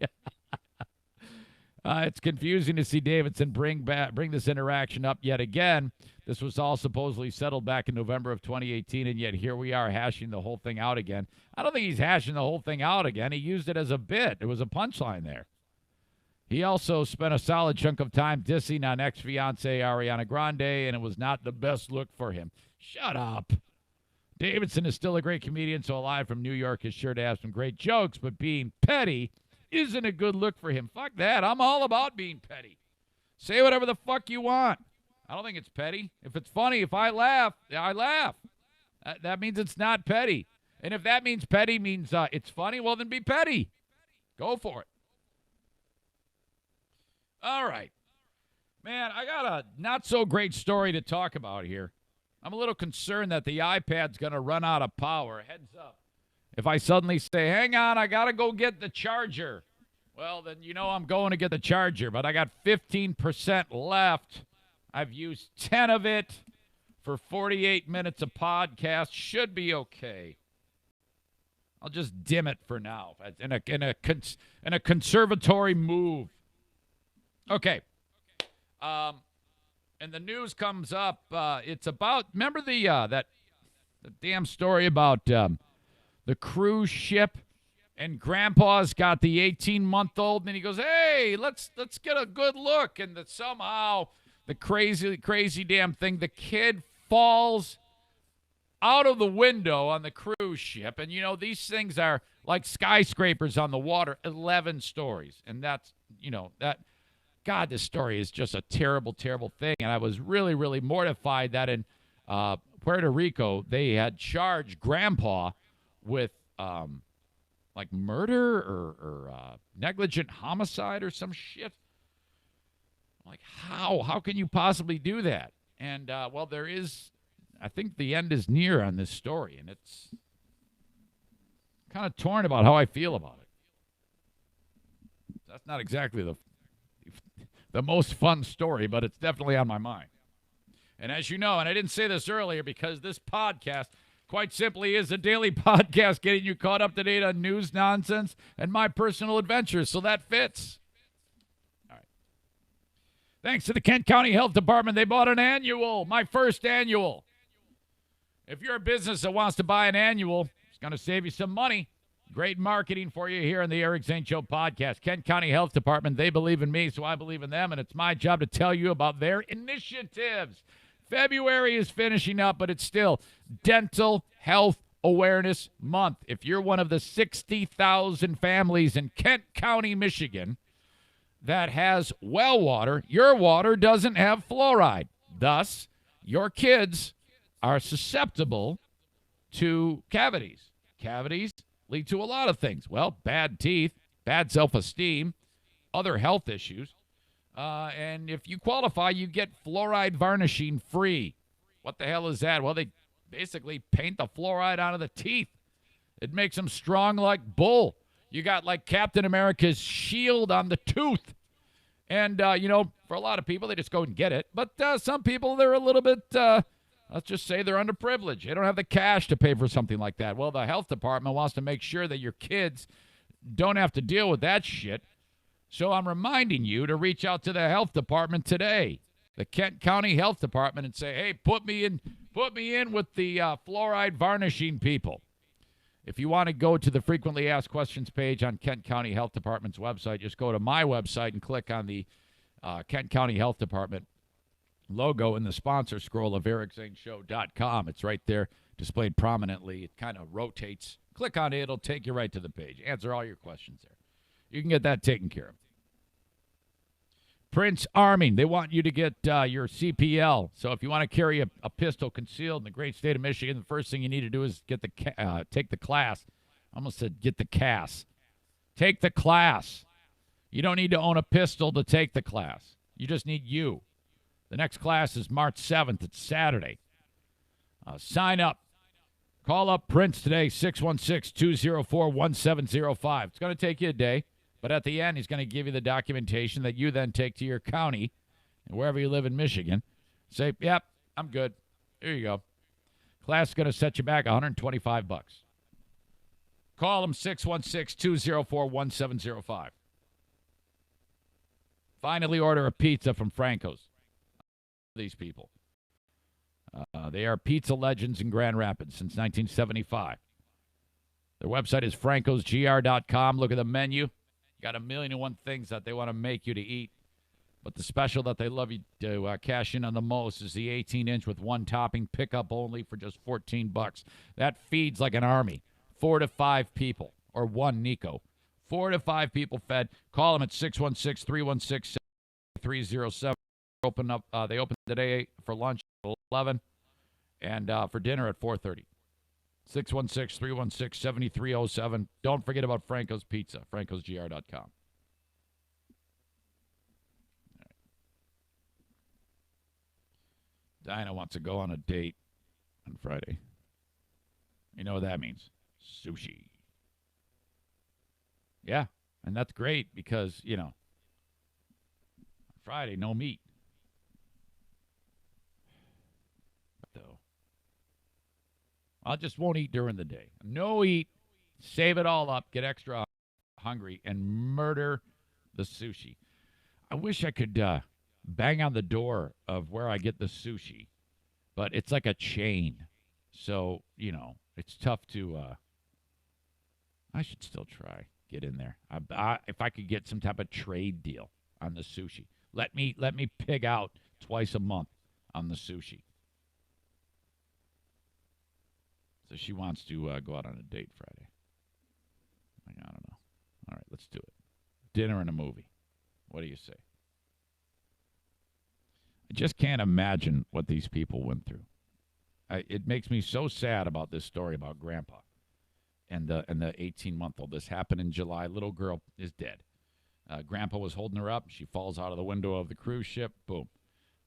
It's confusing to see Davidson bring this interaction up yet again. This was all supposedly settled back in November of 2018, and yet here we are hashing the whole thing out again. I don't think he's hashing the whole thing out again. He used it as a bit. It was a punchline there. He also spent a solid chunk of time dissing on ex-fiancée Ariana Grande, and it was not the best look for him. Shut up. Davidson is still a great comedian, so Alive from New York is sure to have some great jokes, but being petty isn't a good look for him. Fuck that. I'm all about being petty. Say whatever the fuck you want. I don't think it's petty. If it's funny, if I laugh, I laugh. That means it's not petty. And if that means petty means it's funny, well, then be petty. Go for it. All right. Man, I got a not-so-great story to talk about here. I'm a little concerned that the iPad's going to run out of power. Heads up. If I suddenly say, hang on, I got to go get the charger, well, then you know I'm going to get the charger, but I got 15% left. I've used 10 of it for 48 minutes of podcast. Should be okay. I'll just dim it for now in a conservatory move. Okay. And the news comes up. It's about, remember the damn story about the cruise ship, and Grandpa's got the 18-month-old, and he goes, hey, let's get a good look. And that somehow the crazy damn thing, the kid falls out of the window on the cruise ship. And, you know, these things are like skyscrapers on the water, 11 stories. And that's, you know, that, God, this story is just a terrible, terrible thing. And I was really, really mortified that in Puerto Rico, they had charged Grandpa with like murder or negligent homicide or some shit. Like, how can you possibly do that? And, well, there is, I think the end is near on this story, and it's kind of torn about how I feel about it. That's not exactly the most fun story, but it's definitely on my mind. And as you know, and I didn't say this earlier because this podcast quite simply is a daily podcast getting you caught up to date on news, nonsense, and my personal adventures, so that fits. All right. Thanks to the Kent County Health Department, they bought an annual, my first annual. If you're a business that wants to buy an annual, it's going to save you some money. Great marketing for you here on the Eric Zane Show podcast. Kent County Health Department, they believe in me, so I believe in them, and it's my job to tell you about their initiatives. February is finishing up, but it's still Dental Health Awareness Month. If you're one of the 60,000 families in Kent County, Michigan, that has well water, your water doesn't have fluoride. Thus, your kids are susceptible to cavities. Cavities lead to a lot of things. Well, bad teeth, bad self-esteem, other health issues. And if you qualify, you get fluoride varnishing free. What the hell is that? Well, they basically paint the fluoride onto the teeth. It makes them strong like bull. You got like Captain America's shield on the tooth. And, you know, for a lot of people, they just go and get it. But some people, they're a little bit, let's just say they're underprivileged. They don't have the cash to pay for something like that. Well, the health department wants to make sure that your kids don't have to deal with that shit. So I'm reminding you to reach out to the health department today, the Kent County Health Department, and say, hey, put me in with the fluoride varnishing people. If you want to go to the frequently asked questions page on Kent County Health Department's website, just go to my website and click on the Kent County Health Department logo in the sponsor scroll of EricZaneShow.com. It's right there displayed prominently. It kind of rotates. Click on it. It'll take you right to the page. Answer all your questions there. You can get that taken care of. Prince Arming, they want you to get your CPL. So if you want to carry a pistol concealed in the great state of Michigan, the first thing you need to do is get take the class. I almost said get the CAS. Take the class. You don't need to own a pistol to take the class. You just need you. The next class is March 7th. It's Saturday. Sign up. Call up Prince today, 616-204-1705. It's going to take you a day. But at the end, he's going to give you the documentation that you then take to your county, and wherever you live in Michigan. Say, yep, I'm good. Here you go. Class is going to set you back $125. Call him 616-204-1705. Finally order a pizza from Franco's. These people. They are pizza legends in Grand Rapids since 1975. Their website is francosgr.com. Look at the menu. Got 1,000,001 things that they want to make you to eat. But the special that they love you to cash in on the most is the 18-inch with one topping, pickup only for just $14. That feeds like an army. 4 to 5 people, or one Nico. 4 to 5 people fed. Call them at 616-316-7307. They open today for lunch at 11 and for dinner at 4:30. 616-316-7307. Don't forget about Franco's Pizza, francosgr.com. Dinah wants to go on a date on Friday. You know what that means? Sushi. Yeah, and that's great because, Friday, no meat. Though. I just won't eat during the day. No eat. Save it all up. Get extra hungry and murder the sushi. I wish I could bang on the door of where I get the sushi, but it's like a chain. So, it's tough to, I should still try. Get in there. If I could get some type of trade deal on the sushi. Let me pig out twice a month on the sushi. So she wants to go out on a date Friday. I don't know. All right, let's do it. Dinner and a movie. What do you say? I just can't imagine what these people went through. It makes me so sad about this story about Grandpa and the 18-month-old. This happened in July. Little girl is dead. Grandpa was holding her up. She falls out of the window of the cruise ship. Boom.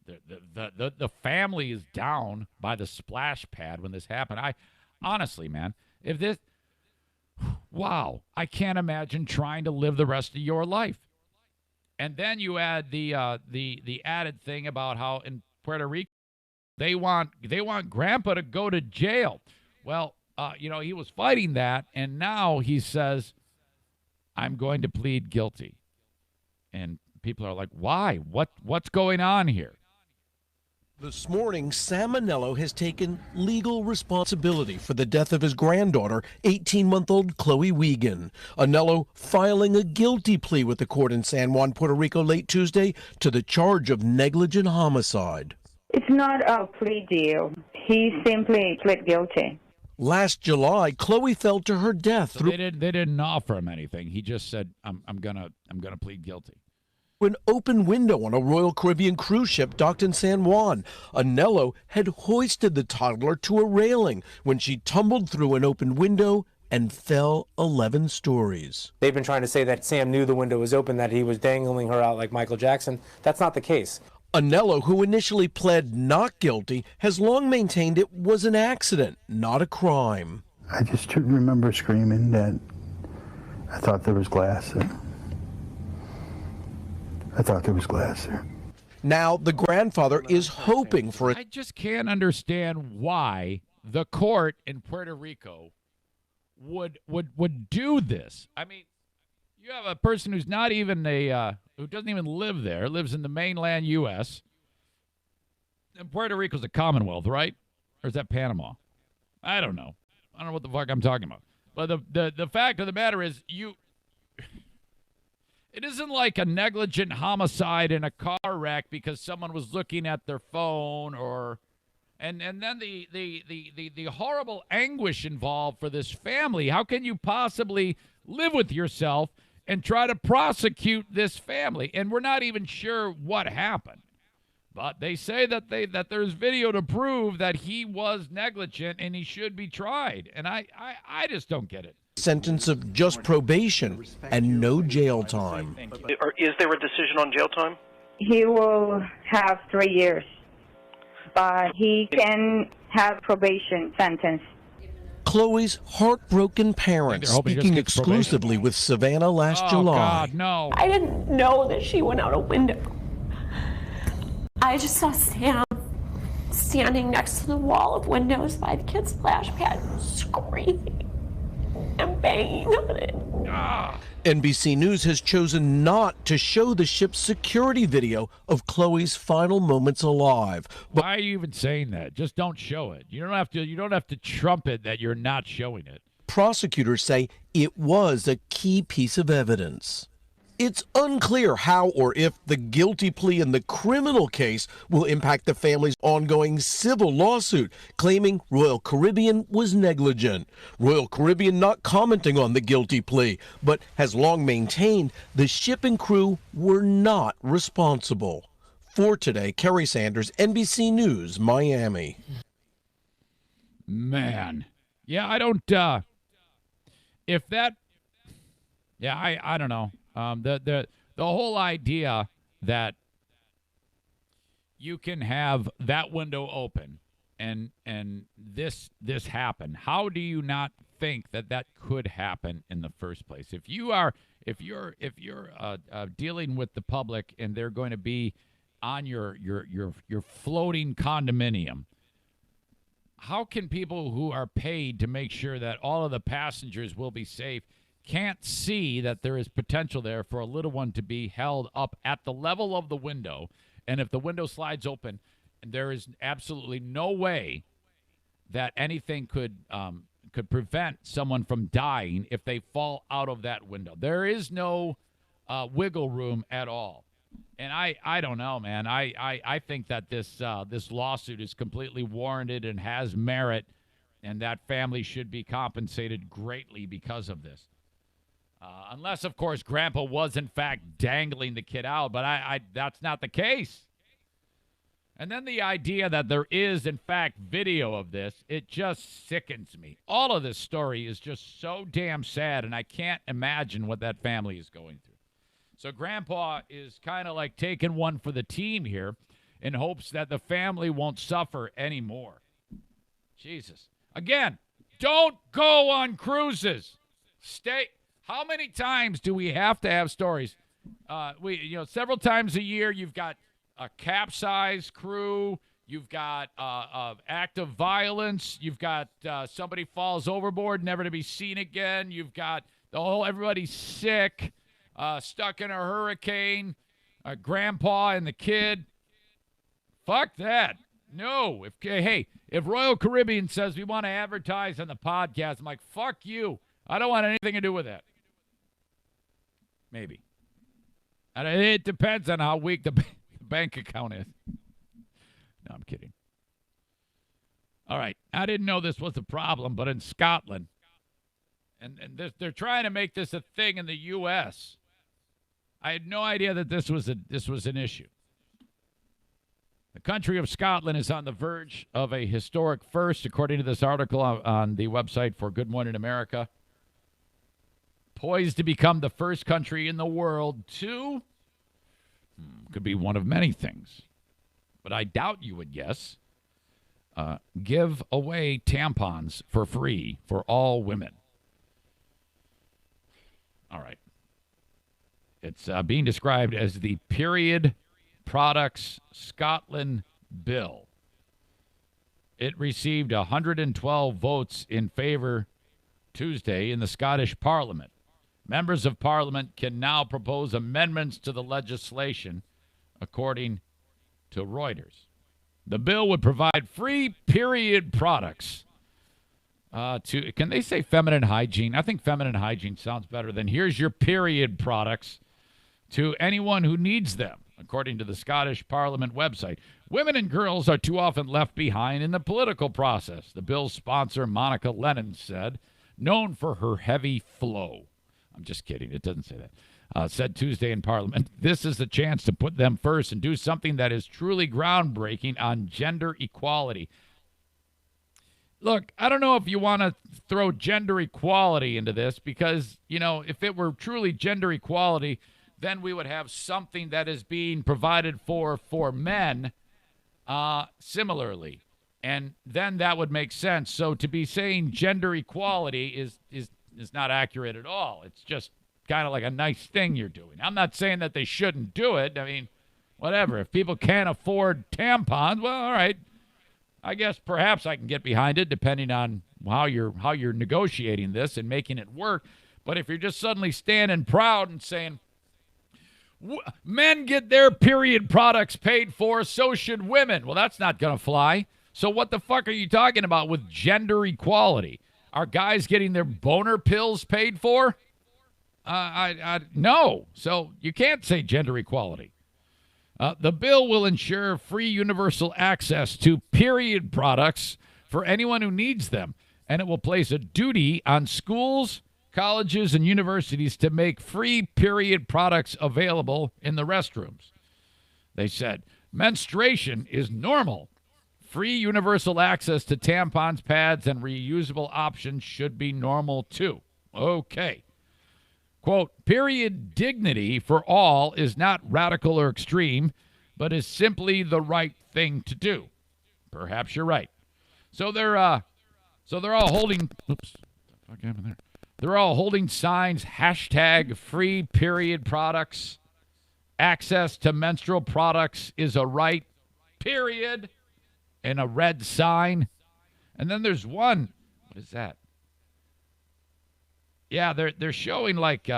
The family is down by the splash pad when this happened. Honestly, man, wow, I can't imagine trying to live the rest of your life. And then you add the added thing about how in Puerto Rico they want Grandpa to go to jail. Well, he was fighting that, and now he says, "I'm going to plead guilty." And people are like, "Why? What's going on here?" This morning, Sam Anello has taken legal responsibility for the death of his granddaughter, 18-month-old Chloe Wiegand. Anello filing a guilty plea with the court in San Juan, Puerto Rico late Tuesday to the charge of negligent homicide. It's not a plea deal. He simply pled guilty. Last July, Chloe fell to her death. So they didn't offer him anything. He just said, "I'm gonna plead guilty." An open window on a Royal Caribbean cruise ship docked in San Juan. Anello had hoisted the toddler to a railing when she tumbled through an open window and fell 11 stories. They've been trying to say that Sam knew the window was open, that he was dangling her out like Michael Jackson. That's not the case. Anello, who initially pled not guilty, has long maintained it was an accident, not a crime. I just remember screaming that I thought there was glass there. I thought there was glass there. Now the grandfather is hoping for it. I just can't understand why the court in Puerto Rico would do this. I mean, you have a person who's not even who doesn't even live there, lives in the mainland U.S. And Puerto Rico's a Commonwealth, right? Or is that Panama? I don't know. I don't know what the fuck I'm talking about. But the fact of the matter is, it isn't like a negligent homicide in a car wreck because someone was looking at their phone and then the horrible anguish involved for this family. How can you possibly live with yourself and try to prosecute this family. And we're not even sure what happened. But they say that there's video to prove that he was negligent and he should be tried. And I just don't get it. Sentence of just probation and no jail time. Or is there a decision on jail time? He will have 3 years, but he can have probation sentence. Chloe's heartbroken parents speaking exclusively with Savannah last July. Oh, God, no. I didn't know that she went out a window. I just saw Sam standing next to the wall of windows by the kid's splash pad, screaming and banging on it. NBC News has chosen not to show the ship's security video of Chloe's final moments alive. Why are you even saying that? Just don't show it. You don't have to trumpet that you're not showing it. Prosecutors say it was a key piece of evidence. It's unclear how or if the guilty plea in the criminal case will impact the family's ongoing civil lawsuit, claiming Royal Caribbean was negligent. Royal Caribbean not commenting on the guilty plea, but has long maintained the ship and crew were not responsible. For Today, Kerry Sanders, NBC News, Miami. Man. Yeah, I don't, if that, yeah, I don't know. The whole idea that you can have that window open and this happen. How do you not think that could happen in the first place? If you're dealing with the public and they're going to be on your floating condominium, how can people who are paid to make sure that all of the passengers will be safe can't see that there is potential there for a little one to be held up at the level of the window? And if the window slides open, there is absolutely no way that anything could prevent someone from dying if they fall out of that window. There is no wiggle room at all. And I don't know, man. I think that this lawsuit is completely warranted and has merit, and that family should be compensated greatly because of this. Unless, of course, Grandpa was, in fact, dangling the kid out. But that's not the case. And then the idea that there is, in fact, video of this, it just sickens me. All of this story is just so damn sad, and I can't imagine what that family is going through. So Grandpa is kind of like taking one for the team here in hopes that the family won't suffer anymore. Jesus. Again, don't go on cruises. Stay. How many times do we have to have stories? Several times a year, you've got a capsized crew. You've got act of violence. You've got somebody falls overboard, never to be seen again. You've got everybody's sick, stuck in a hurricane, Grandpa and the kid. Fuck that. No. If Royal Caribbean says we want to advertise on the podcast, I'm like, fuck you. I don't want anything to do with that. Maybe. And it depends on how weak the bank account is. No, I'm kidding. All right. I didn't know this was a problem, but in Scotland, and they're trying to make this a thing in the U.S. I had no idea that this was an issue. The country of Scotland is on the verge of a historic first, according to this article on the website for Good Morning America. Poised to become the first country in the world to, could be one of many things, but I doubt you would guess, give away tampons for free for all women. All right. It's being described as the Period Products Scotland Bill. It received 112 votes in favor Tuesday in the Scottish Parliament. Members of Parliament can now propose amendments to the legislation, according to Reuters. The bill would provide free period products can they say feminine hygiene? I think feminine hygiene sounds better than here's your period products to anyone who needs them, according to the Scottish Parliament website. Women and girls are too often left behind in the political process, the bill's sponsor, Monica Lennon, said, known for her heavy flow I'm just kidding. It doesn't say that. Said Tuesday in Parliament, this is the chance to put them first and do something that is truly groundbreaking on gender equality. Look, I don't know if you want to throw gender equality into this because, if it were truly gender equality, then we would have something that is being provided for men similarly. And then that would make sense. So to be saying gender equality is not accurate at all. It's just kind of like a nice thing you're doing. I'm not saying that they shouldn't do it. I mean, whatever. If people can't afford tampons, well, all right. I guess perhaps I can get behind it depending on how you're negotiating this and making it work. But if you're just suddenly standing proud and saying, men get their period products paid for, so should women. Well, that's not going to fly. So what the fuck are you talking about with gender equality? Are guys getting their boner pills paid for? No. So you can't say gender equality. The bill will ensure free universal access to period products for anyone who needs them, and it will place a duty on schools, colleges, and universities to make free period products available in the restrooms. They said, menstruation is normal. Free universal access to tampons, pads, and reusable options should be normal too. Okay. Quote, period dignity for all is not radical or extreme, but is simply the right thing to do. Perhaps you're right. So they're all holding, oops, what the fuck happened there? They're all holding signs, hashtag free period products. Access to menstrual products is a right, period, and a red sign. And then there's one, what is that? Yeah, they're showing like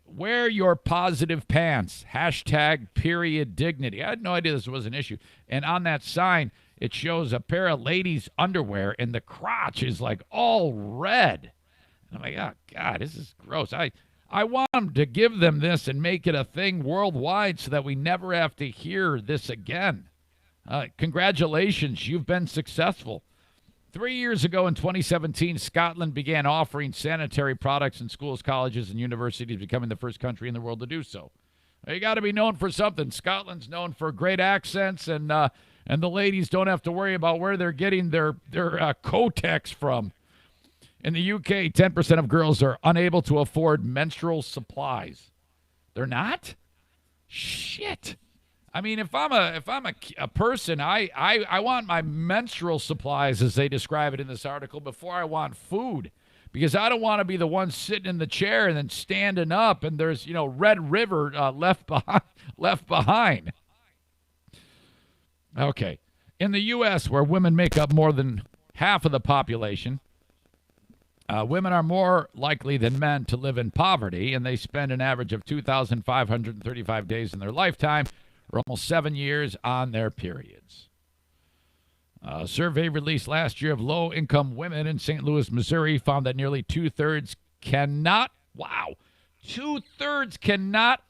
wear your positive pants, hashtag period dignity. I had no idea this was an issue. And on that sign, it shows a pair of ladies' underwear, and the crotch is like all red. And I'm like, oh, God, this is gross. I want them to give them this and make it a thing worldwide so that we never have to hear this again. Congratulations, you've been successful. 3 years ago in 2017, Scotland began offering sanitary products in schools, colleges, and universities, becoming the first country in the world to do so. You got to be known for something. Scotland's known for great accents, and the ladies don't have to worry about where they're getting their Kotex from. In the UK, 10% of girls are unable to afford menstrual supplies. They're not? Shit. I mean, if I'm a person, I want my menstrual supplies, as they describe it in this article, before I want food, because I don't want to be the one sitting in the chair and then standing up and there's Red River left behind. Okay, in the U.S., where women make up more than half of the population, women are more likely than men to live in poverty, and they spend an average of 2,535 days in their lifetime, or almost 7 years, on their periods. A survey released last year of low-income women in St. Louis, Missouri, found that nearly two-thirds cannot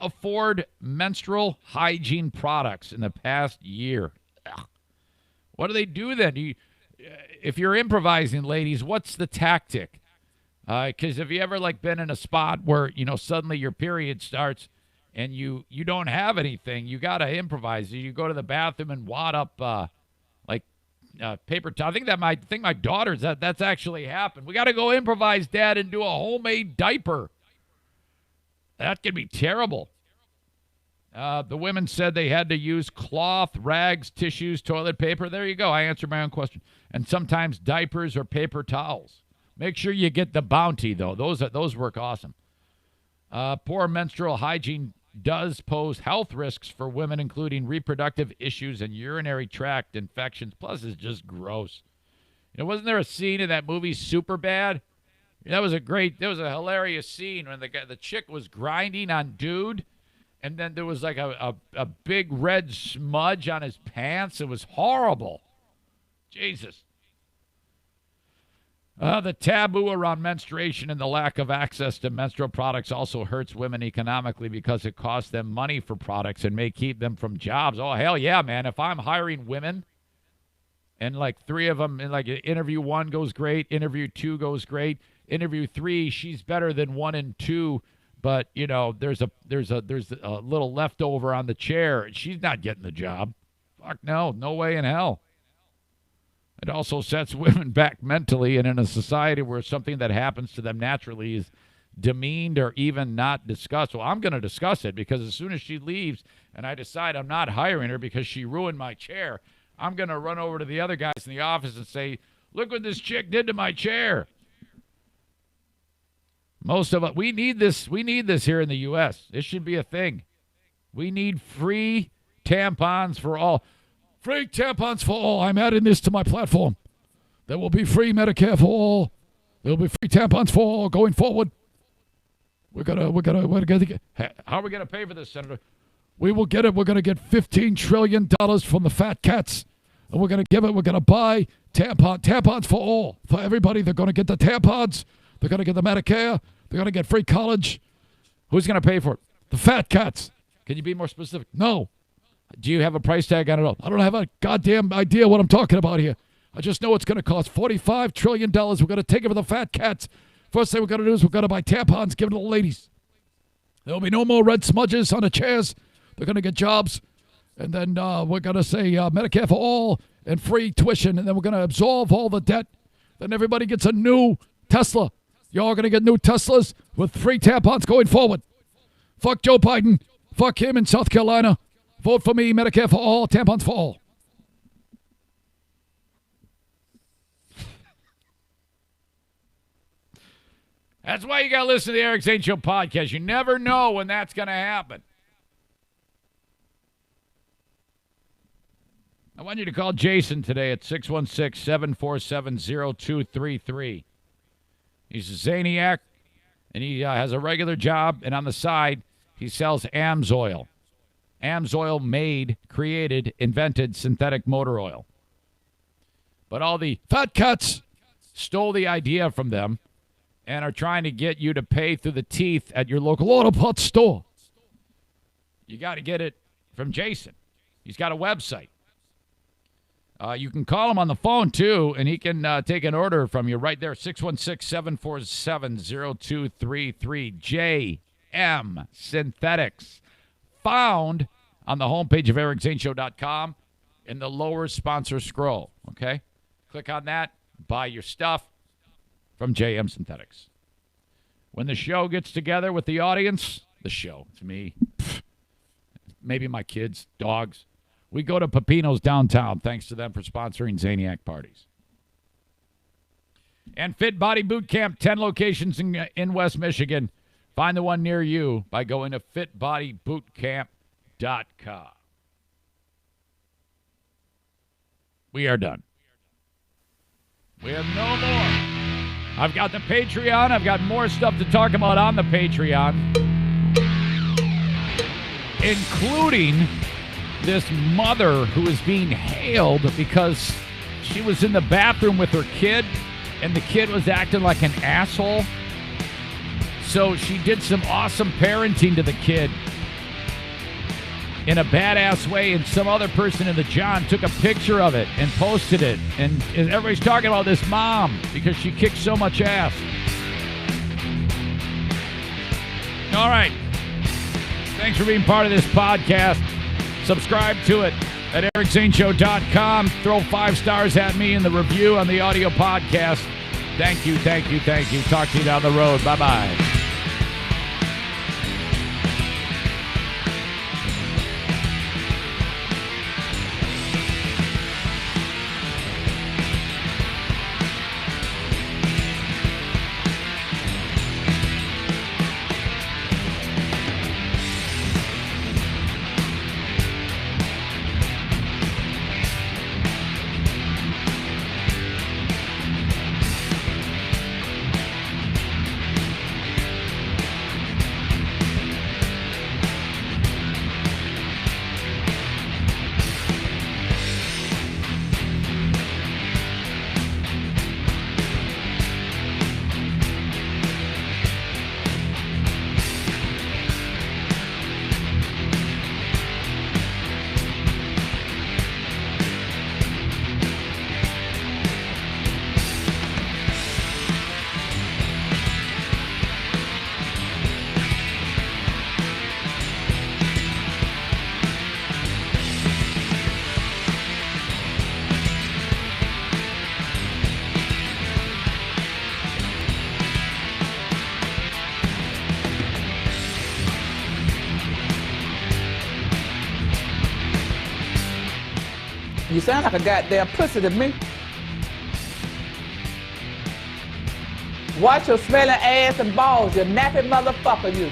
afford menstrual hygiene products in the past year. Ugh. What do they do then? If you're improvising, ladies, what's the tactic? Because have you ever been in a spot where suddenly your period starts and you don't have anything? You got to improvise. You go to the bathroom and wad up paper towel. I think my daughter's that's actually happened. We got to go improvise, Dad, and do a homemade diaper. That could be terrible. The women said they had to use cloth, rags, tissues, toilet paper. There you go. I answered my own question. And sometimes diapers or paper towels. Make sure you get the Bounty, though. Those work awesome. Poor menstrual hygiene does pose health risks for women, including reproductive issues and urinary tract infections. Plus, it's just gross. Wasn't there a scene in that movie Superbad? That was a hilarious scene when the chick was grinding on dude, and then there was a big red smudge on his pants. It was horrible. Jesus. The taboo around menstruation and the lack of access to menstrual products also hurts women economically because it costs them money for products and may keep them from jobs. Oh, hell yeah, man. If I'm hiring women and three of them, and interview one goes great, interview two goes great, interview 3, she's better than 1 and 2, but there's a little leftover on the chair. She's not getting the job. Fuck no way in hell. It also sets women back mentally, and in a society where something that happens to them naturally is demeaned or even not discussed. Well, I'm going to discuss it, because as soon as she leaves and I decide I'm not hiring her because she ruined my chair, I'm going to run over to the other guys in the office and say, look what this chick did to my chair. Most of us, we need this here in the U.S. This should be a thing. We need free tampons for all. Free tampons for all. I'm adding this to my platform. There will be free Medicare for all. There will be free tampons for all going forward. We're gonna get. How are we gonna pay for this, Senator? We will get it. We're gonna get $15 trillion from the fat cats, and we're gonna give it. We're gonna buy tampons for all, for everybody. They're gonna get the tampons. They're gonna get the Medicare. They're gonna get free college. Who's gonna pay for it? The fat cats. Can you be more specific? No. Do you have a price tag on it all? I don't have a goddamn idea what I'm talking about here. I just know it's going to cost $45 trillion. We're going to take it for the fat cats. First thing we're going to do is we're going to buy tampons, give them to the ladies. There will be no more red smudges on the chairs. They're going to get jobs. And then we're going to say Medicare for all and free tuition. And then we're going to absolve all the debt. Then everybody gets a new Tesla. Y'all are going to get new Teslas with free tampons going forward. Fuck Joe Biden. Fuck him in South Carolina. Vote for me, Medicare for all, tampons for all. That's why you got to listen to the Eric Zane Show podcast. You never know when that's going to happen. I want you to call Jason today at 616-747-0233. He's a Zaniac, and he has a regular job, and on the side, he sells AMSOIL. AMSOIL made, created, invented synthetic motor oil. But all the fat cats stole the idea from them and are trying to get you to pay through the teeth at your local auto parts store. You got to get it from Jason. He's got a website. You can call him on the phone, too, and he can take an order from you right there, 616-747-0233, JM Synthetics. Found on the homepage of EricZaneShow.com in the lower sponsor scroll, okay? Click on that, buy your stuff from JM Synthetics. When the show gets together with the audience, it's me, maybe my kids, dogs, we go to Pepino's downtown, thanks to them for sponsoring Zaniac parties. And Fit Body Boot Camp, 10 locations in West Michigan. Find the one near you by going to fitbodybootcamp.com. We are done. We have no more. I've got the Patreon. I've got more stuff to talk about on the Patreon, including this mother who is being hailed because she was in the bathroom with her kid, and the kid was acting like an asshole. So she did some awesome parenting to the kid in a badass way, and some other person in the John took a picture of it and posted it. And everybody's talking about this mom because she kicked so much ass. All right. Thanks for being part of this podcast. Subscribe to it at ericzaneshow.com. Throw 5 stars at me in the review on the audio podcast. Thank you, thank you, thank you. Talk to you down the road. Bye-bye. You sound like a goddamn pussy to me. Watch your smelling ass and balls, you nappy motherfucker, you.